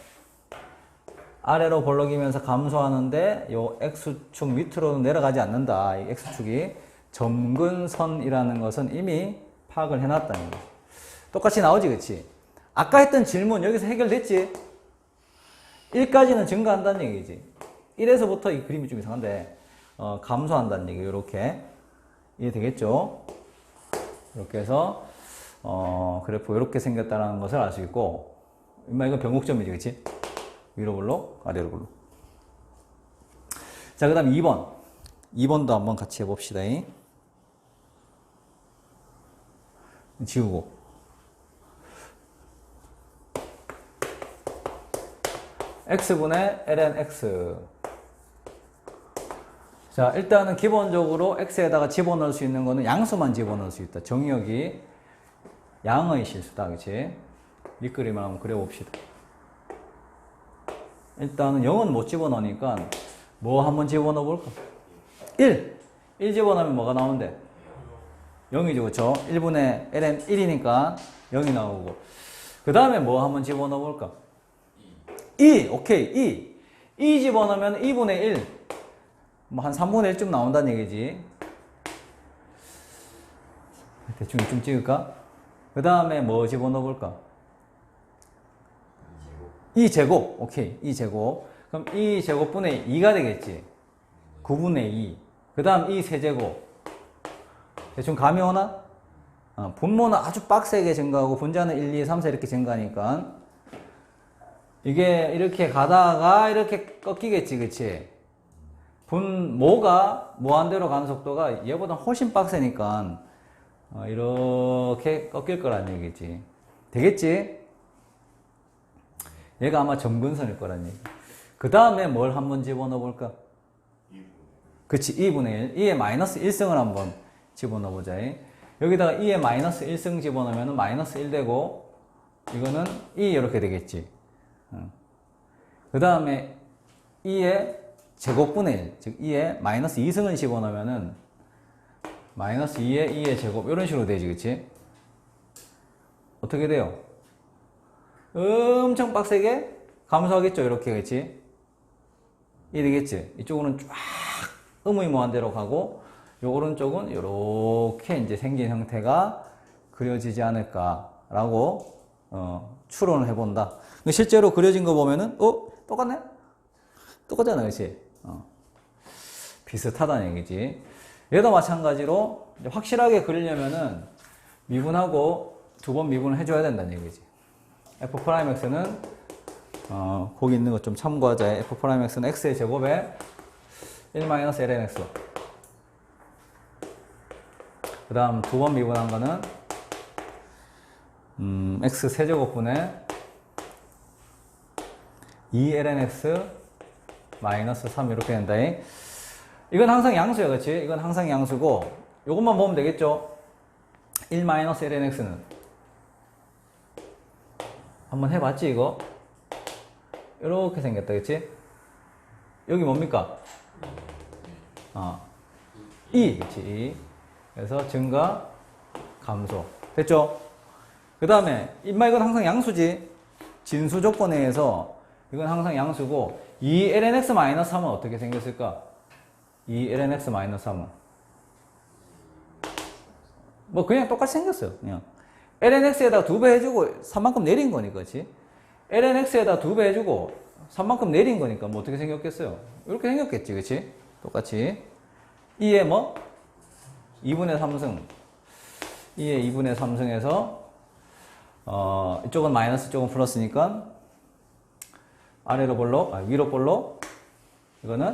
아래로 볼록이면서 감소하는데 요 X축 밑으로는 내려가지 않는다. 이 X축이 점근선이라는 것은 이미 파악을 해놨다는 거지. 똑같이 나오지, 그치? 아까 했던 질문 여기서 해결됐지? 1까지는 증가한다는 얘기지. 1에서부터 이 그림이 좀 이상한데 감소한다는 얘기. 이렇게 이해되겠죠? 이렇게 해서 그래프 이렇게 생겼다는 것을 알 수 있고, 이건 변곡점이지, 그치? 위로 볼록, 아래로 볼록. 자, 그 다음 2번. 2번도 한번 같이 해봅시다. 지우고. x분의 ln x. 자, 일단은 기본적으로 x에다가 집어넣을 수 있는 거는 양수만 집어넣을 수 있다. 정의역이 양의 실수다. 그치? 밑그림을 한번 그려봅시다. 일단은 0은 못 집어넣으니까 뭐 한번 집어넣어 볼까? 1! 1 집어넣으면 뭐가 나오는데? 0이죠. 그쵸? 1분의 ln 1이니까 0이 나오고. 그 다음에 뭐 한번 집어넣어 볼까? 2! 오케이. 2 집어넣으면 2분의 1. 뭐 한 3분의 1쯤 나온다는 얘기지. 대충 좀 찍을까? 그 다음에 뭐 집어넣어 볼까? 2제곱. 오케이. 2제곱. 그럼 2제곱분의 2가 되겠지. 9분의 2. 그 다음 2세제곱. 대충 감이 오나? 분모는 아주 빡세게 증가하고 분자는 1, 2, 3, 4 이렇게 증가하니까 이게 이렇게 가다가 이렇게 꺾이겠지. 그치? 분모가 무한대로 가는 속도가 얘보다 훨씬 빡세니까 이렇게 꺾일 거란 얘기지. 되겠지? 얘가 아마 점근선일 거란 얘기. 그 다음에 뭘 한번 집어넣어 볼까? 그치, 2분의 1. 2에 마이너스 1승을 한번 집어넣어 보자. 여기다가 2에 마이너스 1승 집어넣으면 마이너스 1 되고, 이거는 2 이렇게 되겠지. 그 다음에 2에 제곱분의 1, 즉 2에 마이너스 2승을 집어넣으면은 마이너스 2에 2의 제곱, 이런 식으로 되지, 그치? 어떻게 돼요? 엄청 빡세게 감소하겠죠, 이렇게, 그치? 이 되겠지? 이쪽으로는 쫙 의무무한대로 가고, 요 오른쪽은 이렇게 이제 생긴 형태가 그려지지 않을까라고, 추론을 해본다. 실제로 그려진 거 보면은, 똑같네? 똑같잖아, 그치? 비슷하다는 얘기지. 얘도 마찬가지로 확실하게 그리려면은 미분하고 2번 미분을 해줘야 된다는 얘기지. f'x는 거기 있는 거 좀 참고하자. f'x는 x의 제곱에 1-lnx. 그 다음 2번 미분한 거는 x 세제곱분의 2lnx 마이너스 3 이렇게 된다. 이건 항상 양수야, 그치? 이건 항상 양수고, 요것만 보면 되겠죠? 1-lnx는. 한번 해봤지, 이거? 이렇게 생겼다, 그치? 여기 뭡니까? 2, 그치? 2. 그래서 증가, 감소. 됐죠? 그 다음에, 이건 항상 양수지? 진수 조건에 의해서, 이건 항상 양수고, 2lnx-3은 어떻게 생겼을까? 2lnx-3은 뭐 그냥 똑같이 생겼어요. 그냥 lnx에다 2배 해주고 3만큼 내린 거니까, 그렇지? lnx에다 2배 해주고 3만큼 내린 거니까 뭐 어떻게 생겼겠어요? 이렇게 생겼겠지, 그렇지? 똑같이 2에 뭐 2분의 3승, 2에 2분의 3승에서 이쪽은 마이너스, 이쪽은 플러스니까 아래로 볼록, 위로 볼록, 이거는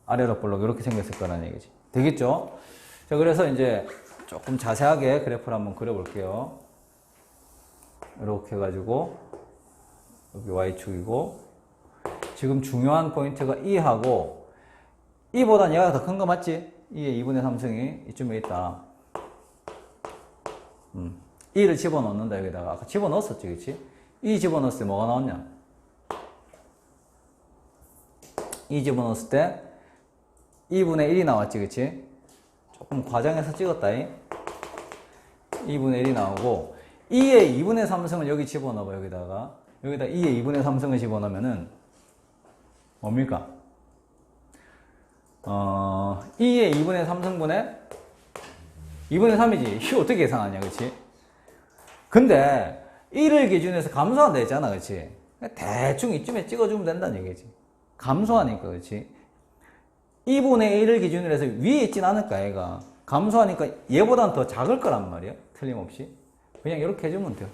아래로 볼록 이렇게 생겼을 거라는 얘기지. 되겠죠? 자, 그래서 이제 조금 자세하게 그래프를 한번 그려볼게요. 이렇게 해가지고 여기 Y축이고, 지금 중요한 포인트가 2하고 2보단 얘가 더 큰 거 맞지? 2의 2분의 3승이 이쯤에 있다. 2를 집어넣는다. 여기다가 아까 집어넣었었지, 그치? 2 집어넣었을 때 뭐가 나왔냐? 2 집어넣었을 때 2분의 1이 나왔지, 그치? 조금 과장해서 찍었다. 2분의 1이 나오고, 2의 2분의 3승을 여기 집어넣어봐, 여기다가 2의 2분의 3승을 집어넣으면은 뭡니까? 2의 2분의 3승분의 2분의 3이지. 이거 어떻게 계산하냐, 그치? 근데 1을 기준해서 감소한다 했잖아, 그치? 대충 이쯤에 찍어주면 된다는 얘기지. 감소하니까, 그치? 2분의 1을 기준으로 해서 위에 있진 않을까, 얘가. 감소하니까 얘보다는 더 작을 거란 말이야. 틀림없이. 그냥 이렇게 해주면 돼요.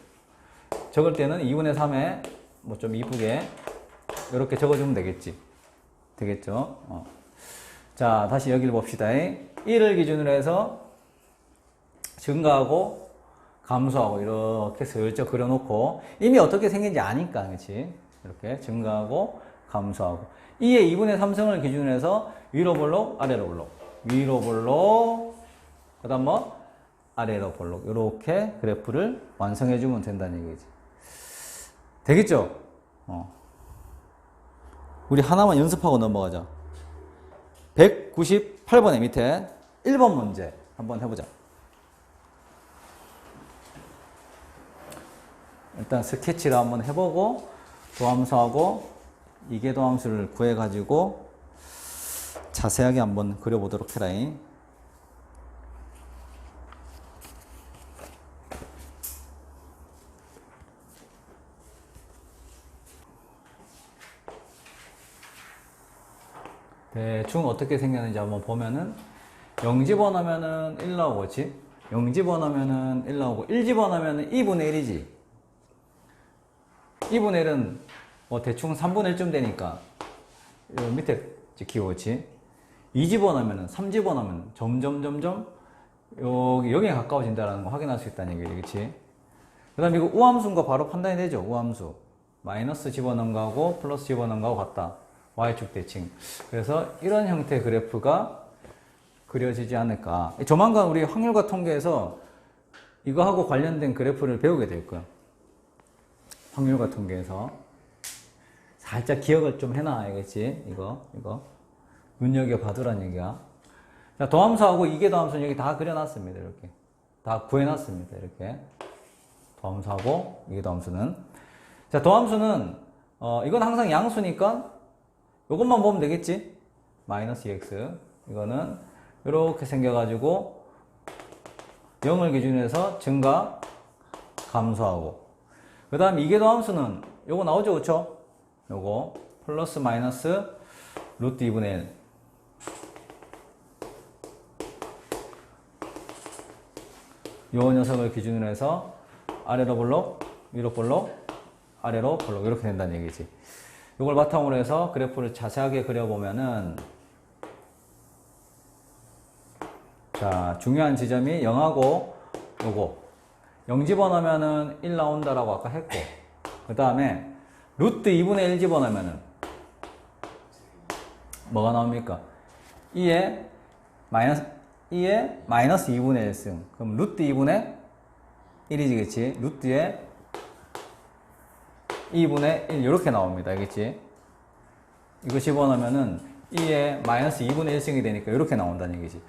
적을 때는 2분의 3에 뭐 좀 이쁘게 이렇게 적어주면 되겠지. 되겠죠? 자, 다시 여기를 봅시다. 1을 기준으로 해서 증가하고 감소하고 이렇게 슬쩍 그려놓고, 이미 어떻게 생긴지 아니까, 그치? 이렇게 증가하고 감소하고. 2의 2분의 3승을 기준으로 해서 위로 볼록, 아래로 볼록, 위로 볼록, 그 다음 뭐? 아래로 볼록 이렇게 그래프를 완성해 주면 된다는 얘기지. 되겠죠? 우리 하나만 연습하고 넘어가자. 198번의 밑에 1번 문제 한번 해보자. 일단 스케치를 한번 해보고 도함수하고 이계도함수를 구해가지고 자세하게 한번 그려보도록 해라잉. 대충 어떻게 생겼는지 한번 보면은 0 집어넣으면은 1 나오고, 그렇지? 0 집어넣으면은 1 나오고, 1 집어넣으면은 2분의 1이지. 2분의 1은 뭐 대충 3분의 1쯤 되니까 요 밑에 찍히고, 그렇지? 2 집어넣으면은 3 집어넣으면 점점 여기에 가까워진다는 거 확인할 수 있다는 얘기지, 그렇지? 그 다음에 이거 우함수인 거 바로 판단이 되죠. 우함수 마이너스 집어넣은 거하고 플러스 집어넣은 거하고 같다. Y축 대칭. 그래서 이런 형태의 그래프가 그려지지 않을까. 조만간 우리 확률과 통계에서 이거하고 관련된 그래프를 배우게 될 거야. 확률과 통계에서. 살짝 기억을 좀 해놔야겠지. 이거. 눈여겨봐두란 얘기야. 자, 도함수하고 이계도함수는 여기 다 그려놨습니다. 이렇게. 다 구해놨습니다. 이렇게. 도함수하고 이계도함수는. 자, 도함수는, 이건 항상 양수니까 요것만 보면 되겠지? 마이너스 2x. 이거는 이렇게 생겨가지고 0을 기준으로 해서 증가, 감소하고. 그 다음 이계도함수는 요거 나오죠, 그쵸? 요거 플러스 마이너스 루트 2분의 1. 요 녀석을 기준으로 해서 아래로 볼록, 위로 볼록, 아래로 볼록 이렇게 된다는 얘기지. 이걸 바탕으로 해서 그래프를 자세하게 그려보면은, 자, 중요한 지점이 0하고 요거 0 집어넣으면은 1 나온다라고 아까 했고, 그 다음에 루트 2분의 1 집어넣으면은 뭐가 나옵니까? 2에 마이너스 2분의 1승. 그럼 루트 2분의 1이지, 그치? 루트에 2분의 1 이렇게 나옵니다. 알겠지? 이거 집어넣으면은 2에 마이너스 2분의 1승이 되니까 이렇게 나온다는 얘기지.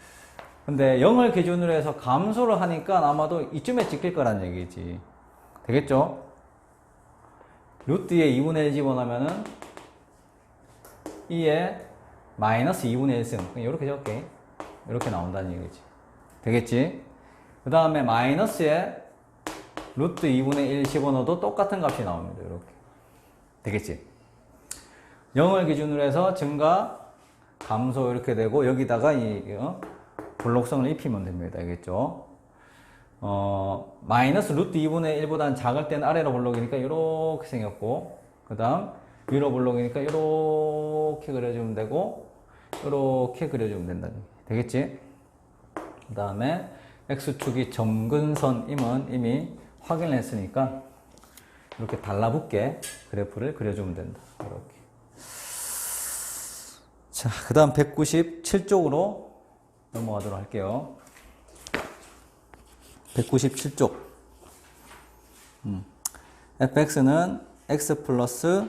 근데 0을 기준으로 해서 감소를 하니까 아마도 이쯤에 찍힐 거란 얘기지. 되겠죠? 루트에 2분의 1 집어넣으면은 2에 마이너스 2분의 1승. 그냥 이렇게 적을게. 이렇게 나온다는 얘기지. 되겠지? 그 다음에 마이너스에 루트 2분의 1 집어넣어도 똑같은 값이 나옵니다. 이렇게. 되겠지? 0을 기준으로 해서 증가, 감소 이렇게 되고, 여기다가 볼록성을 입히면 됩니다. 알겠죠? 마이너스 루트 2분의 1보다는 작을 때는 아래로 볼록이니까 이렇게 생겼고, 그 다음 위로 볼록이니까 이렇게 그려주면 되고, 이렇게 그려주면 된다. 되겠지? 그 다음에 X축이 점근선임은 이미 확인을 했으니까 이렇게 달라붙게 그래프를 그려주면 된다. 이렇게. 자, 그 다음 197쪽으로 넘어가도록 할게요. 197쪽. fx는 x 플러스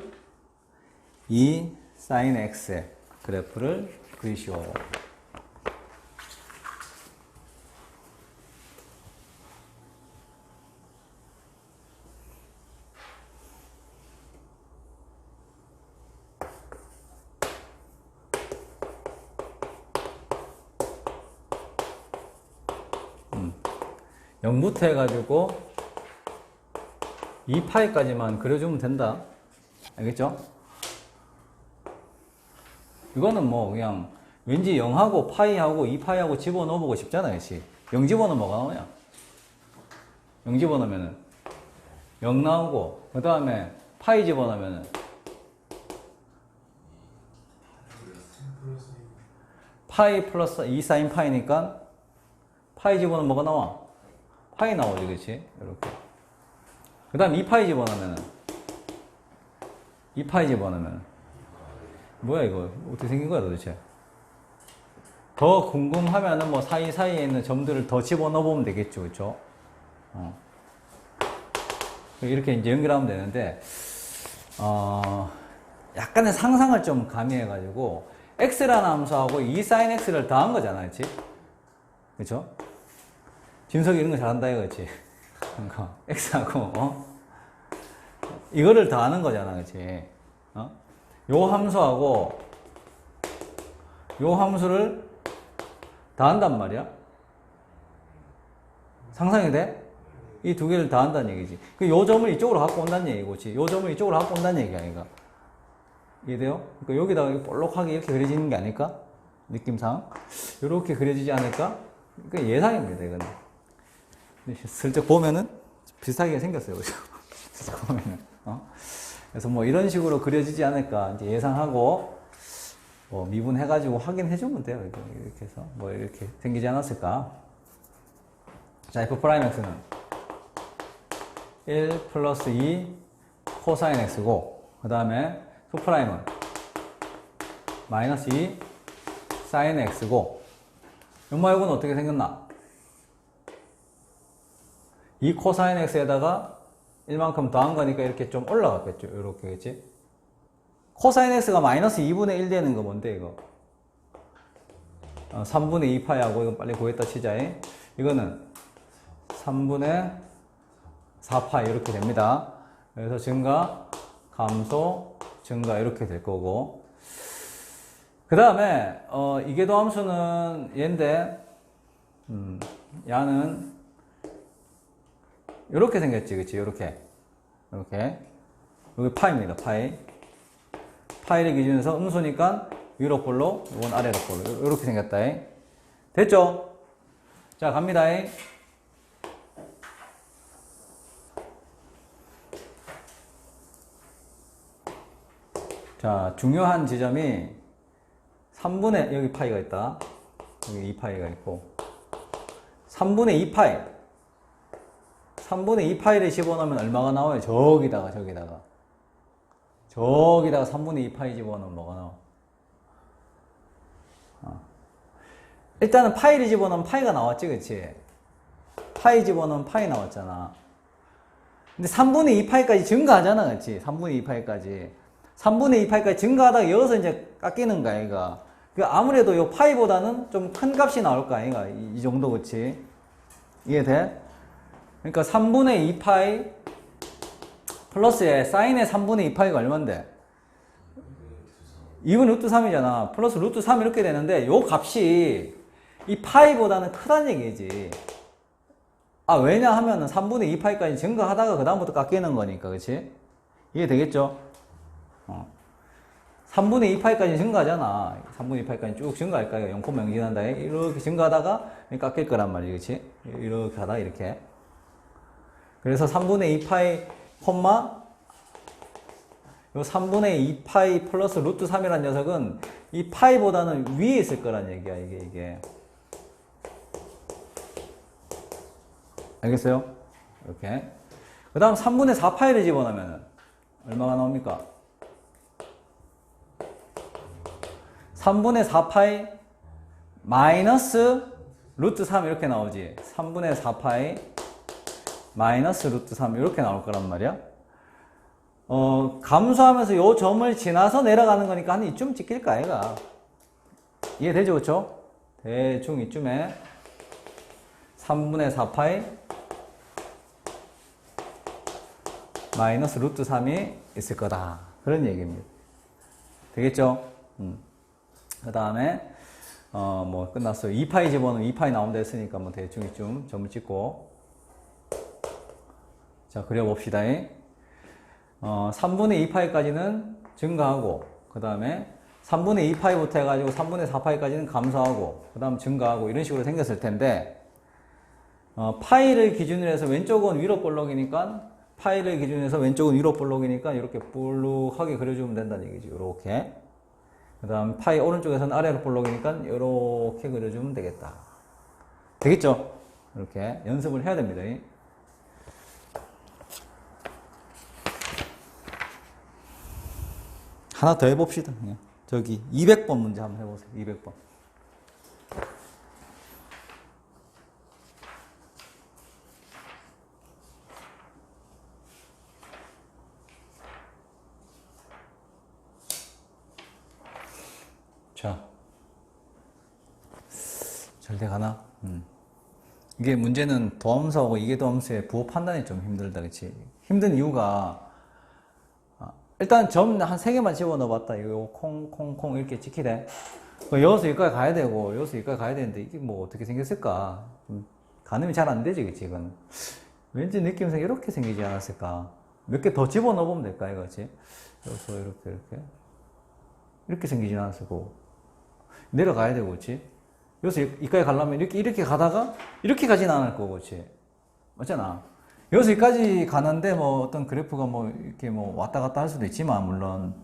2 sin x의 그래프를 그리시오. 영부터 해가지고 2파이까지만 그려주면 된다. 알겠죠? 이거는 뭐 그냥 왠지 0하고 파이하고 2파이하고 집어넣어보고 싶잖아요. 0 집어넣으면 뭐가 나오냐? 0 집어넣으면은 0 나오고, 그 다음에 파이 집어넣으면은 파이 플러스 2 사인 파이니까 파이 집어넣으면 뭐가 나와? 파이 나오지, 그치? 이렇게. 그 다음 2파이 집어넣으면은 2파이 집어넣으면 뭐야 이거? 어떻게 생긴 거야 도대체? 더 궁금하면은 뭐 사이사이에 있는 점들을 더 집어넣어 보면 되겠죠. 그쵸? 이렇게 이제 연결하면 되는데, 약간의 상상을 좀 가미해가지고, x라는 함수하고 2sin x를 더한 거잖아. 그치? 그쵸? 진석이 이런 거 잘한다 이거지. 그러니까, x하고, 이거를 더하는 거잖아. 그치? 요 함수하고, 요 함수를 더한단 말이야. 상상이 돼? 이 두 개를 더한다는 얘기지. 요 점을 이쪽으로 갖고 온다는 얘기고, 요 점을 이쪽으로 갖고 온다는 얘기야, 이거. 이해돼요? 그러니까 여기다가 볼록하게 이렇게 그려지는 게 아닐까? 느낌상. 이렇게 그려지지 않을까? 그러니까 예상입니다, 이거는. 슬쩍 보면은 비슷하게 생겼어요, 그죠? 슬쩍 보면은. 그래서 뭐 이런 식으로 그려지지 않을까, 이제 예상하고, 미분해가지고 확인해주면 돼요, 이렇게 해서. 뭐 이렇게 생기지 않았을까? 자, F'X는 1 플러스 2 코사인 X고, 그 다음에 F'은 마이너스 2 사인 X고, 요마 요건 어떻게 생겼나? 2 코사인 X에다가 1만큼 더한 거니까 이렇게 좀 올라갔겠죠. 이렇게, 그치? 코사인 X가 마이너스 2분의 1 되는 거 뭔데, 이거? 3분의 2파이하고, 이거 빨리 구했다 치자. 이거는 3분의 4파이 이렇게 됩니다. 그래서 증가, 감소, 증가 이렇게 될 거고. 그 다음에, 이계도함수는 얘인데, 야는 이렇게 생겼지, 그치? 이렇게. 여기 파입니다, 파이. 파이를 기준해서 음수니까 위로 볼로, 이건 아래로 볼로. 이렇게 생겼다. 됐죠? 자, 갑니다. 자, 중요한 지점이 3분의, 여기 파이가 있다. 여기 2파이가 있고. 3분의 2파이. 3분의 2파이를 집어넣으면 얼마가 나와요? 저기다가. 저기다가 3분의 2파이 집어넣으면 뭐가 나와? 일단은 파이를 집어넣으면 파이가 나왔지, 그치? 파이 집어넣으면 파이 나왔잖아. 근데 3분의 2파이까지 증가하잖아, 그치? 3분의 2파이까지. 3분의 2파이까지 증가하다가 여기서 이제 깎이는 거야, 이거. 아무래도 요 파이보다는 좀 큰 값이 나올 거 아이가? 이 정도, 그치? 이해돼? 그러니까 3분의 2파이 플러스에 사인의 3분의 2파이가 얼만데? 2분 루트 3이잖아. 플러스 루트 3 이렇게 되는데 요 값이 이 파이보다는 크다는 얘기지. 왜냐하면은 3분의 2파이까지 증가하다가 그 다음부터 깎이는 거니까, 그치? 이해되겠죠? 3분의 2파이까지 증가하잖아. 3분의 2파이까지 쭉 증가할까? 0,0 지난다. 이렇게 증가하다가 깎일 거란 말이지, 그치? 이렇게 하다, 이렇게. 그래서 3분의 2파이, 요 3분의 2파이 플러스 루트 3이라는 녀석은 이 파이보다는 위에 있을 거란 얘기야, 이게. 알겠어요? 이렇게. 그 다음 3분의 4파이를 집어넣으면 얼마가 나옵니까? 3분의 4파이 마이너스 루트 3 이렇게 나오지. 3분의 4파이 마이너스 루트 3 이렇게 나올 거란 말이야. 감소하면서 요 점을 지나서 내려가는 거니까 한 이쯤 찍힐까, 아이가. 이해되죠, 그쵸? 대충 이쯤에 3분의 4파이 마이너스 루트 3이 있을 거다. 그런 얘기입니다. 되겠죠? 그 다음에, 뭐, 끝났어요. 2파이 집어넣으면 2파이 나온다 했으니까 뭐 대충 이쯤 점을 찍고. 자, 그려봅시다. 3분의 2파이까지는 증가하고, 그 다음에 3분의 2파이부터 해가지고 3분의 4파이까지는 감소하고, 그 다음 증가하고, 이런 식으로 생겼을 텐데, 파이를 기준으로 해서 왼쪽은 위로 볼록이니까, 파이를 기준으로 해서 왼쪽은 위로 볼록이니까, 이렇게 볼록하게 그려주면 된다는 얘기죠. 이렇게. 그 다음 파이 오른쪽에서는 아래로 볼록이니까, 이렇게 그려주면 되겠다. 되겠죠? 이렇게 연습을 해야 됩니다. 하나 더 해봅시다. 저기 200번 문제 한번 해보세요. 200번. 잘 돼가나? 이게 문제는 도함수하고 이계도함수의 부호 판단이 좀 힘들다, 그치? 힘든 이유가, 일단 점 한 3개만 집어넣어봤다. 이거 콩 이렇게 찍히대. 여기서 여기까지 가야 되고, 여기서 여기까지 가야 되는데, 이게 뭐 어떻게 생겼을까? 가늠이 잘 안 되지, 그치, 이거는. 왠지 느낌상 이렇게 생기지 않았을까? 몇 개 더 집어넣어보면 될까, 이거지? 여기서 이렇게. 이렇게 생기지 않았을 거고. 내려가야 되고, 그치? 여기서 여기까지 가려면 이렇게 가다가, 이렇게 가진 않을 거고, 그치? 맞잖아. 여기서 여기까지 가는데, 뭐, 어떤 그래프가 뭐, 이렇게 뭐, 왔다 갔다 할 수도 있지만, 물론,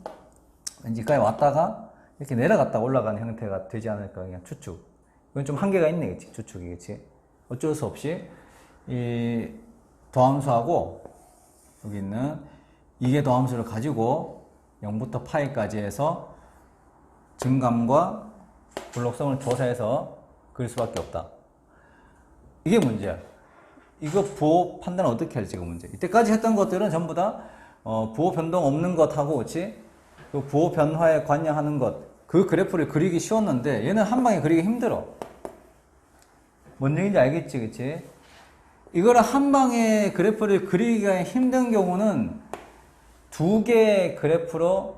왠지 여기까지 왔다가, 이렇게 내려갔다 올라가는 형태가 되지 않을까, 그냥 추측. 이건 좀 한계가 있네, 그치? 추측이, 그치? 어쩔 수 없이, 이, 도함수하고, 여기 있는 이계 도함수를 가지고, 0부터 파이까지 해서, 증감과 블록성을 조사해서 그릴 수밖에 없다. 이게 문제야. 이거 부호 판단을 어떻게 할지가 문제. 이때까지 했던 것들은 전부 다 부호 변동 없는 것하고, 그치? 그 부호 변화에 관여하는 것, 그 그래프를 그리기 쉬웠는데 얘는 한 방에 그리기 힘들어. 뭔 얘기인지 알겠지, 그치? 이거를 한 방에 그래프를 그리기가 힘든 경우는 2개의 그래프로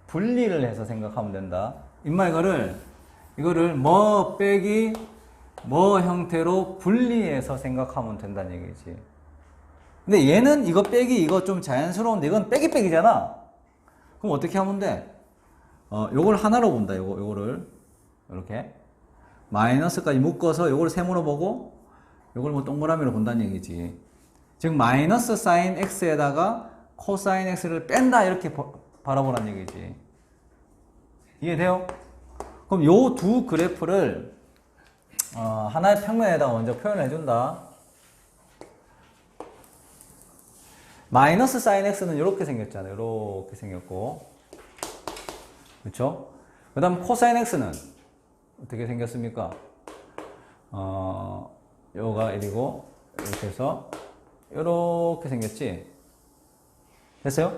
분리를 해서 생각하면 된다. 임마 이거를 뭐 빼기 뭐 형태로 분리해서 생각하면 된다는 얘기지. 근데 얘는 이거 빼기 이거 좀 자연스러운데 이건 빼기잖아. 그럼 어떻게 하면 돼? 요걸 하나로 본다. 요거를 이렇게 마이너스까지 묶어서 요걸 세모로 보고 요걸 뭐 동그라미로 본다는 얘기지. 즉 마이너스 사인 x에다가 코사인 x를 뺀다 이렇게 바라보라는 얘기지. 이해돼요? 그럼 요 두 그래프를 하나의 평면에다가 먼저 표현을 해준다. 마이너스 사인 x는 이렇게 생겼잖아요. 이렇게 생겼고, 그렇죠? 그 다음 코사인 x는 어떻게 생겼습니까? 요가 1이고 이렇게 해서 이렇게 생겼지? 됐어요?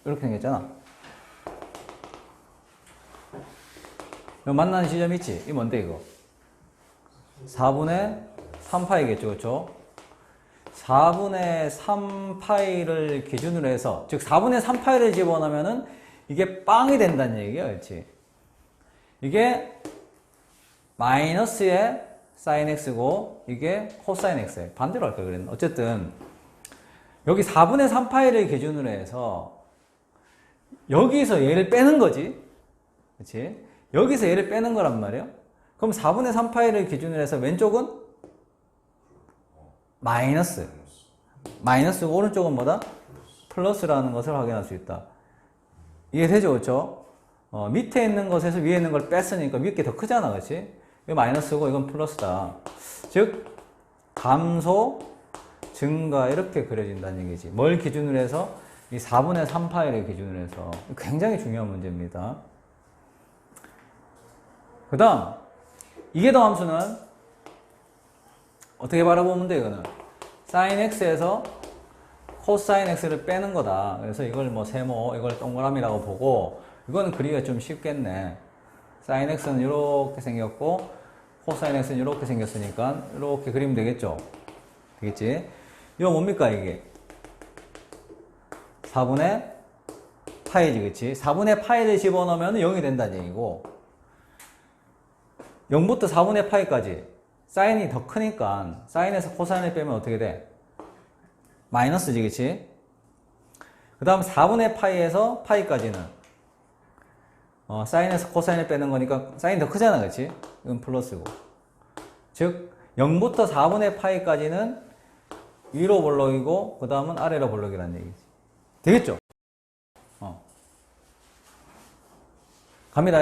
이렇게 생겼잖아. 요 만나는 지점 있지? 이 뭔데 이거? 4분의 3파이겠죠, 그렇죠? 4분의 3파이를 기준으로 해서, 즉 4분의 3파이를 집어넣으면은 이게 빵이 된다는 얘기야, 그렇지? 이게 마이너스의 사인 x고 이게 코사인 x예요. 반대로 할 걸 그랬나? 어쨌든 여기 4분의 3파이를 기준으로 해서 여기서 얘를 빼는 거지, 그렇지? 여기서 얘를 빼는 거란 말이에요. 그럼 4분의 3파이를 기준으로 해서 왼쪽은 마이너스고 오른쪽은 뭐다? 플러스라는 것을 확인할 수 있다. 이해되죠? 그렇죠? 밑에 있는 것에서 위에 있는 걸 뺐으니까 위에 게 더 크잖아, 그렇지? 이거 마이너스고 이건 플러스다. 즉 감소, 증가 이렇게 그려진다는 얘기지. 뭘 기준으로 해서? 이 4분의 3파이를 기준으로 해서. 굉장히 중요한 문제입니다. 그 다음 이계도함수는 어떻게 바라보면 돼? 이거는 sin x에서 코사인 x를 빼는 거다. 그래서 이걸 뭐 세모, 이걸 동그라미라고 보고, 이거는 그리기가 좀 쉽겠네. sin x는 이렇게 생겼고 코사인 x는 이렇게 생겼으니까 이렇게 그리면 되겠죠? 되겠지? 이거 뭡니까 이게? 4분의 파이지, 그치? 4분의 파이를 집어넣으면 0이 된다는 얘기고, 0부터 4분의 파이까지 사인이 더 크니까 사인에서 코사인을 빼면 어떻게 돼? 마이너스지, 그치? 그 다음 4분의 파이에서 파이까지는 사인에서 코사인을 빼는 거니까 사인이 더 크잖아, 그치? 이건 플러스고, 즉 0부터 4분의 파이까지는 위로 볼록이고 그 다음은 아래로 볼록이라는 얘기지. 되겠죠? 갑니다.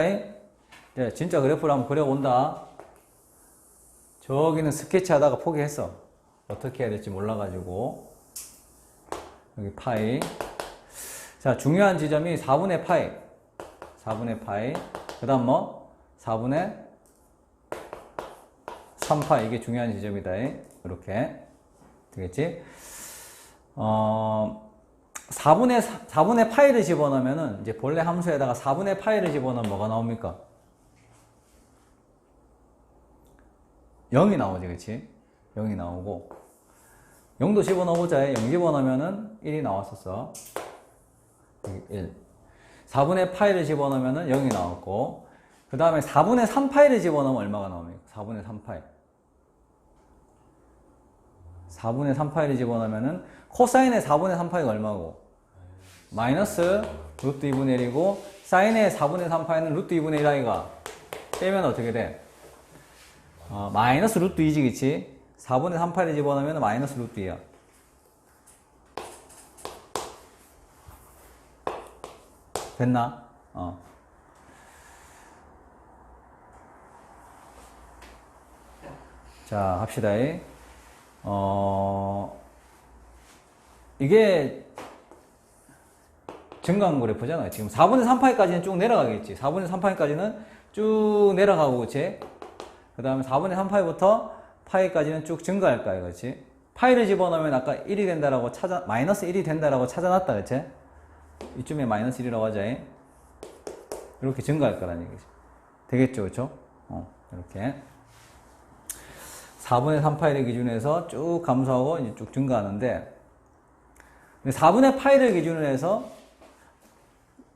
네, 진짜 그래프를 한번 그려본다. 저기는 스케치 하다가 포기했어. 어떻게 해야 될지 몰라가지고. 여기 파이. 자, 중요한 지점이 4분의 파이. 4분의 파이. 그 다음 뭐? 4분의 3파이. 이게 중요한 지점이다. 이렇게. 되겠지? 4분의 파이를 집어넣으면은, 이제 본래 함수에다가 4분의 파이를 집어넣으면 뭐가 나옵니까? 0이 나오지, 그치? 0이 나오고, 0도 집어넣어보자. 0 집어넣으면은 1이 나왔었어. 1. 4분의 파이를 집어넣으면은 0이 나왔고, 그 다음에 4분의 3파이를 집어넣으면 얼마가 나옵니까? 4분의 3파이. 4분의 3파이를 집어넣으면은 코사인의 4분의 3파이가 얼마고? 마이너스 루트 2분의 1이고, 사인의 4분의 3파이는 루트 2분의 1 아이가 빼면 어떻게 돼? 마이너스 루트 2지, 그치? 4분의 3파이를 집어넣으면 마이너스 루트 2야. 됐나? 자, 합시다. 이게 증가한 그래프잖아요. 지금 4분의 3파이까지는 쭉 내려가겠지. 4분의 3파이까지는 쭉 내려가고, 그치? 그 다음에 4분의 3파이부터 파이까지는 쭉 증가할 거야, 그렇지? 파이를 집어넣으면 아까 1이 된다라고 마이너스 1이 된다라고 찾아놨다, 그치? 이쯤에 마이너스 1이라고 하자. 이렇게 증가할 거라는 얘기지. 되겠죠, 그쵸? 이렇게. 4분의 3파이를 기준으로 쭉 감소하고 이제 쭉 증가하는데, 4분의 파이를 기준으로 해서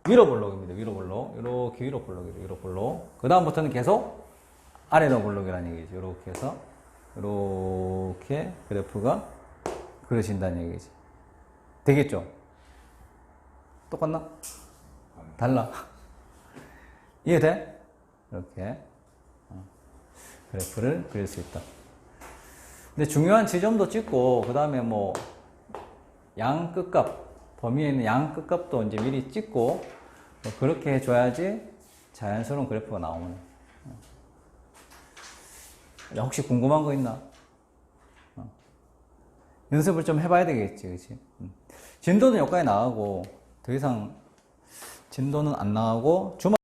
위로 볼록입니다. 위로 볼록. 이렇게 위로 볼록이죠. 위로 볼록. 그 다음부터는 계속 아래로 볼록이라는 얘기죠. 이렇게 해서 이렇게 그래프가 그려진다는 얘기지. 되겠죠? 똑같나? 달라. 이해돼? 이렇게 그래프를 그릴 수 있다. 근데 중요한 지점도 찍고, 그 다음에 뭐 양 끝값, 범위에 있는 양 끝값도 이제 미리 찍고, 뭐 그렇게 해줘야지 자연스러운 그래프가 나오는. 혹시 궁금한 거 있나? 연습을 좀 해봐야 되겠지, 그치? 진도는 여기까지 나가고, 더 이상 진도는 안 나가고, 주말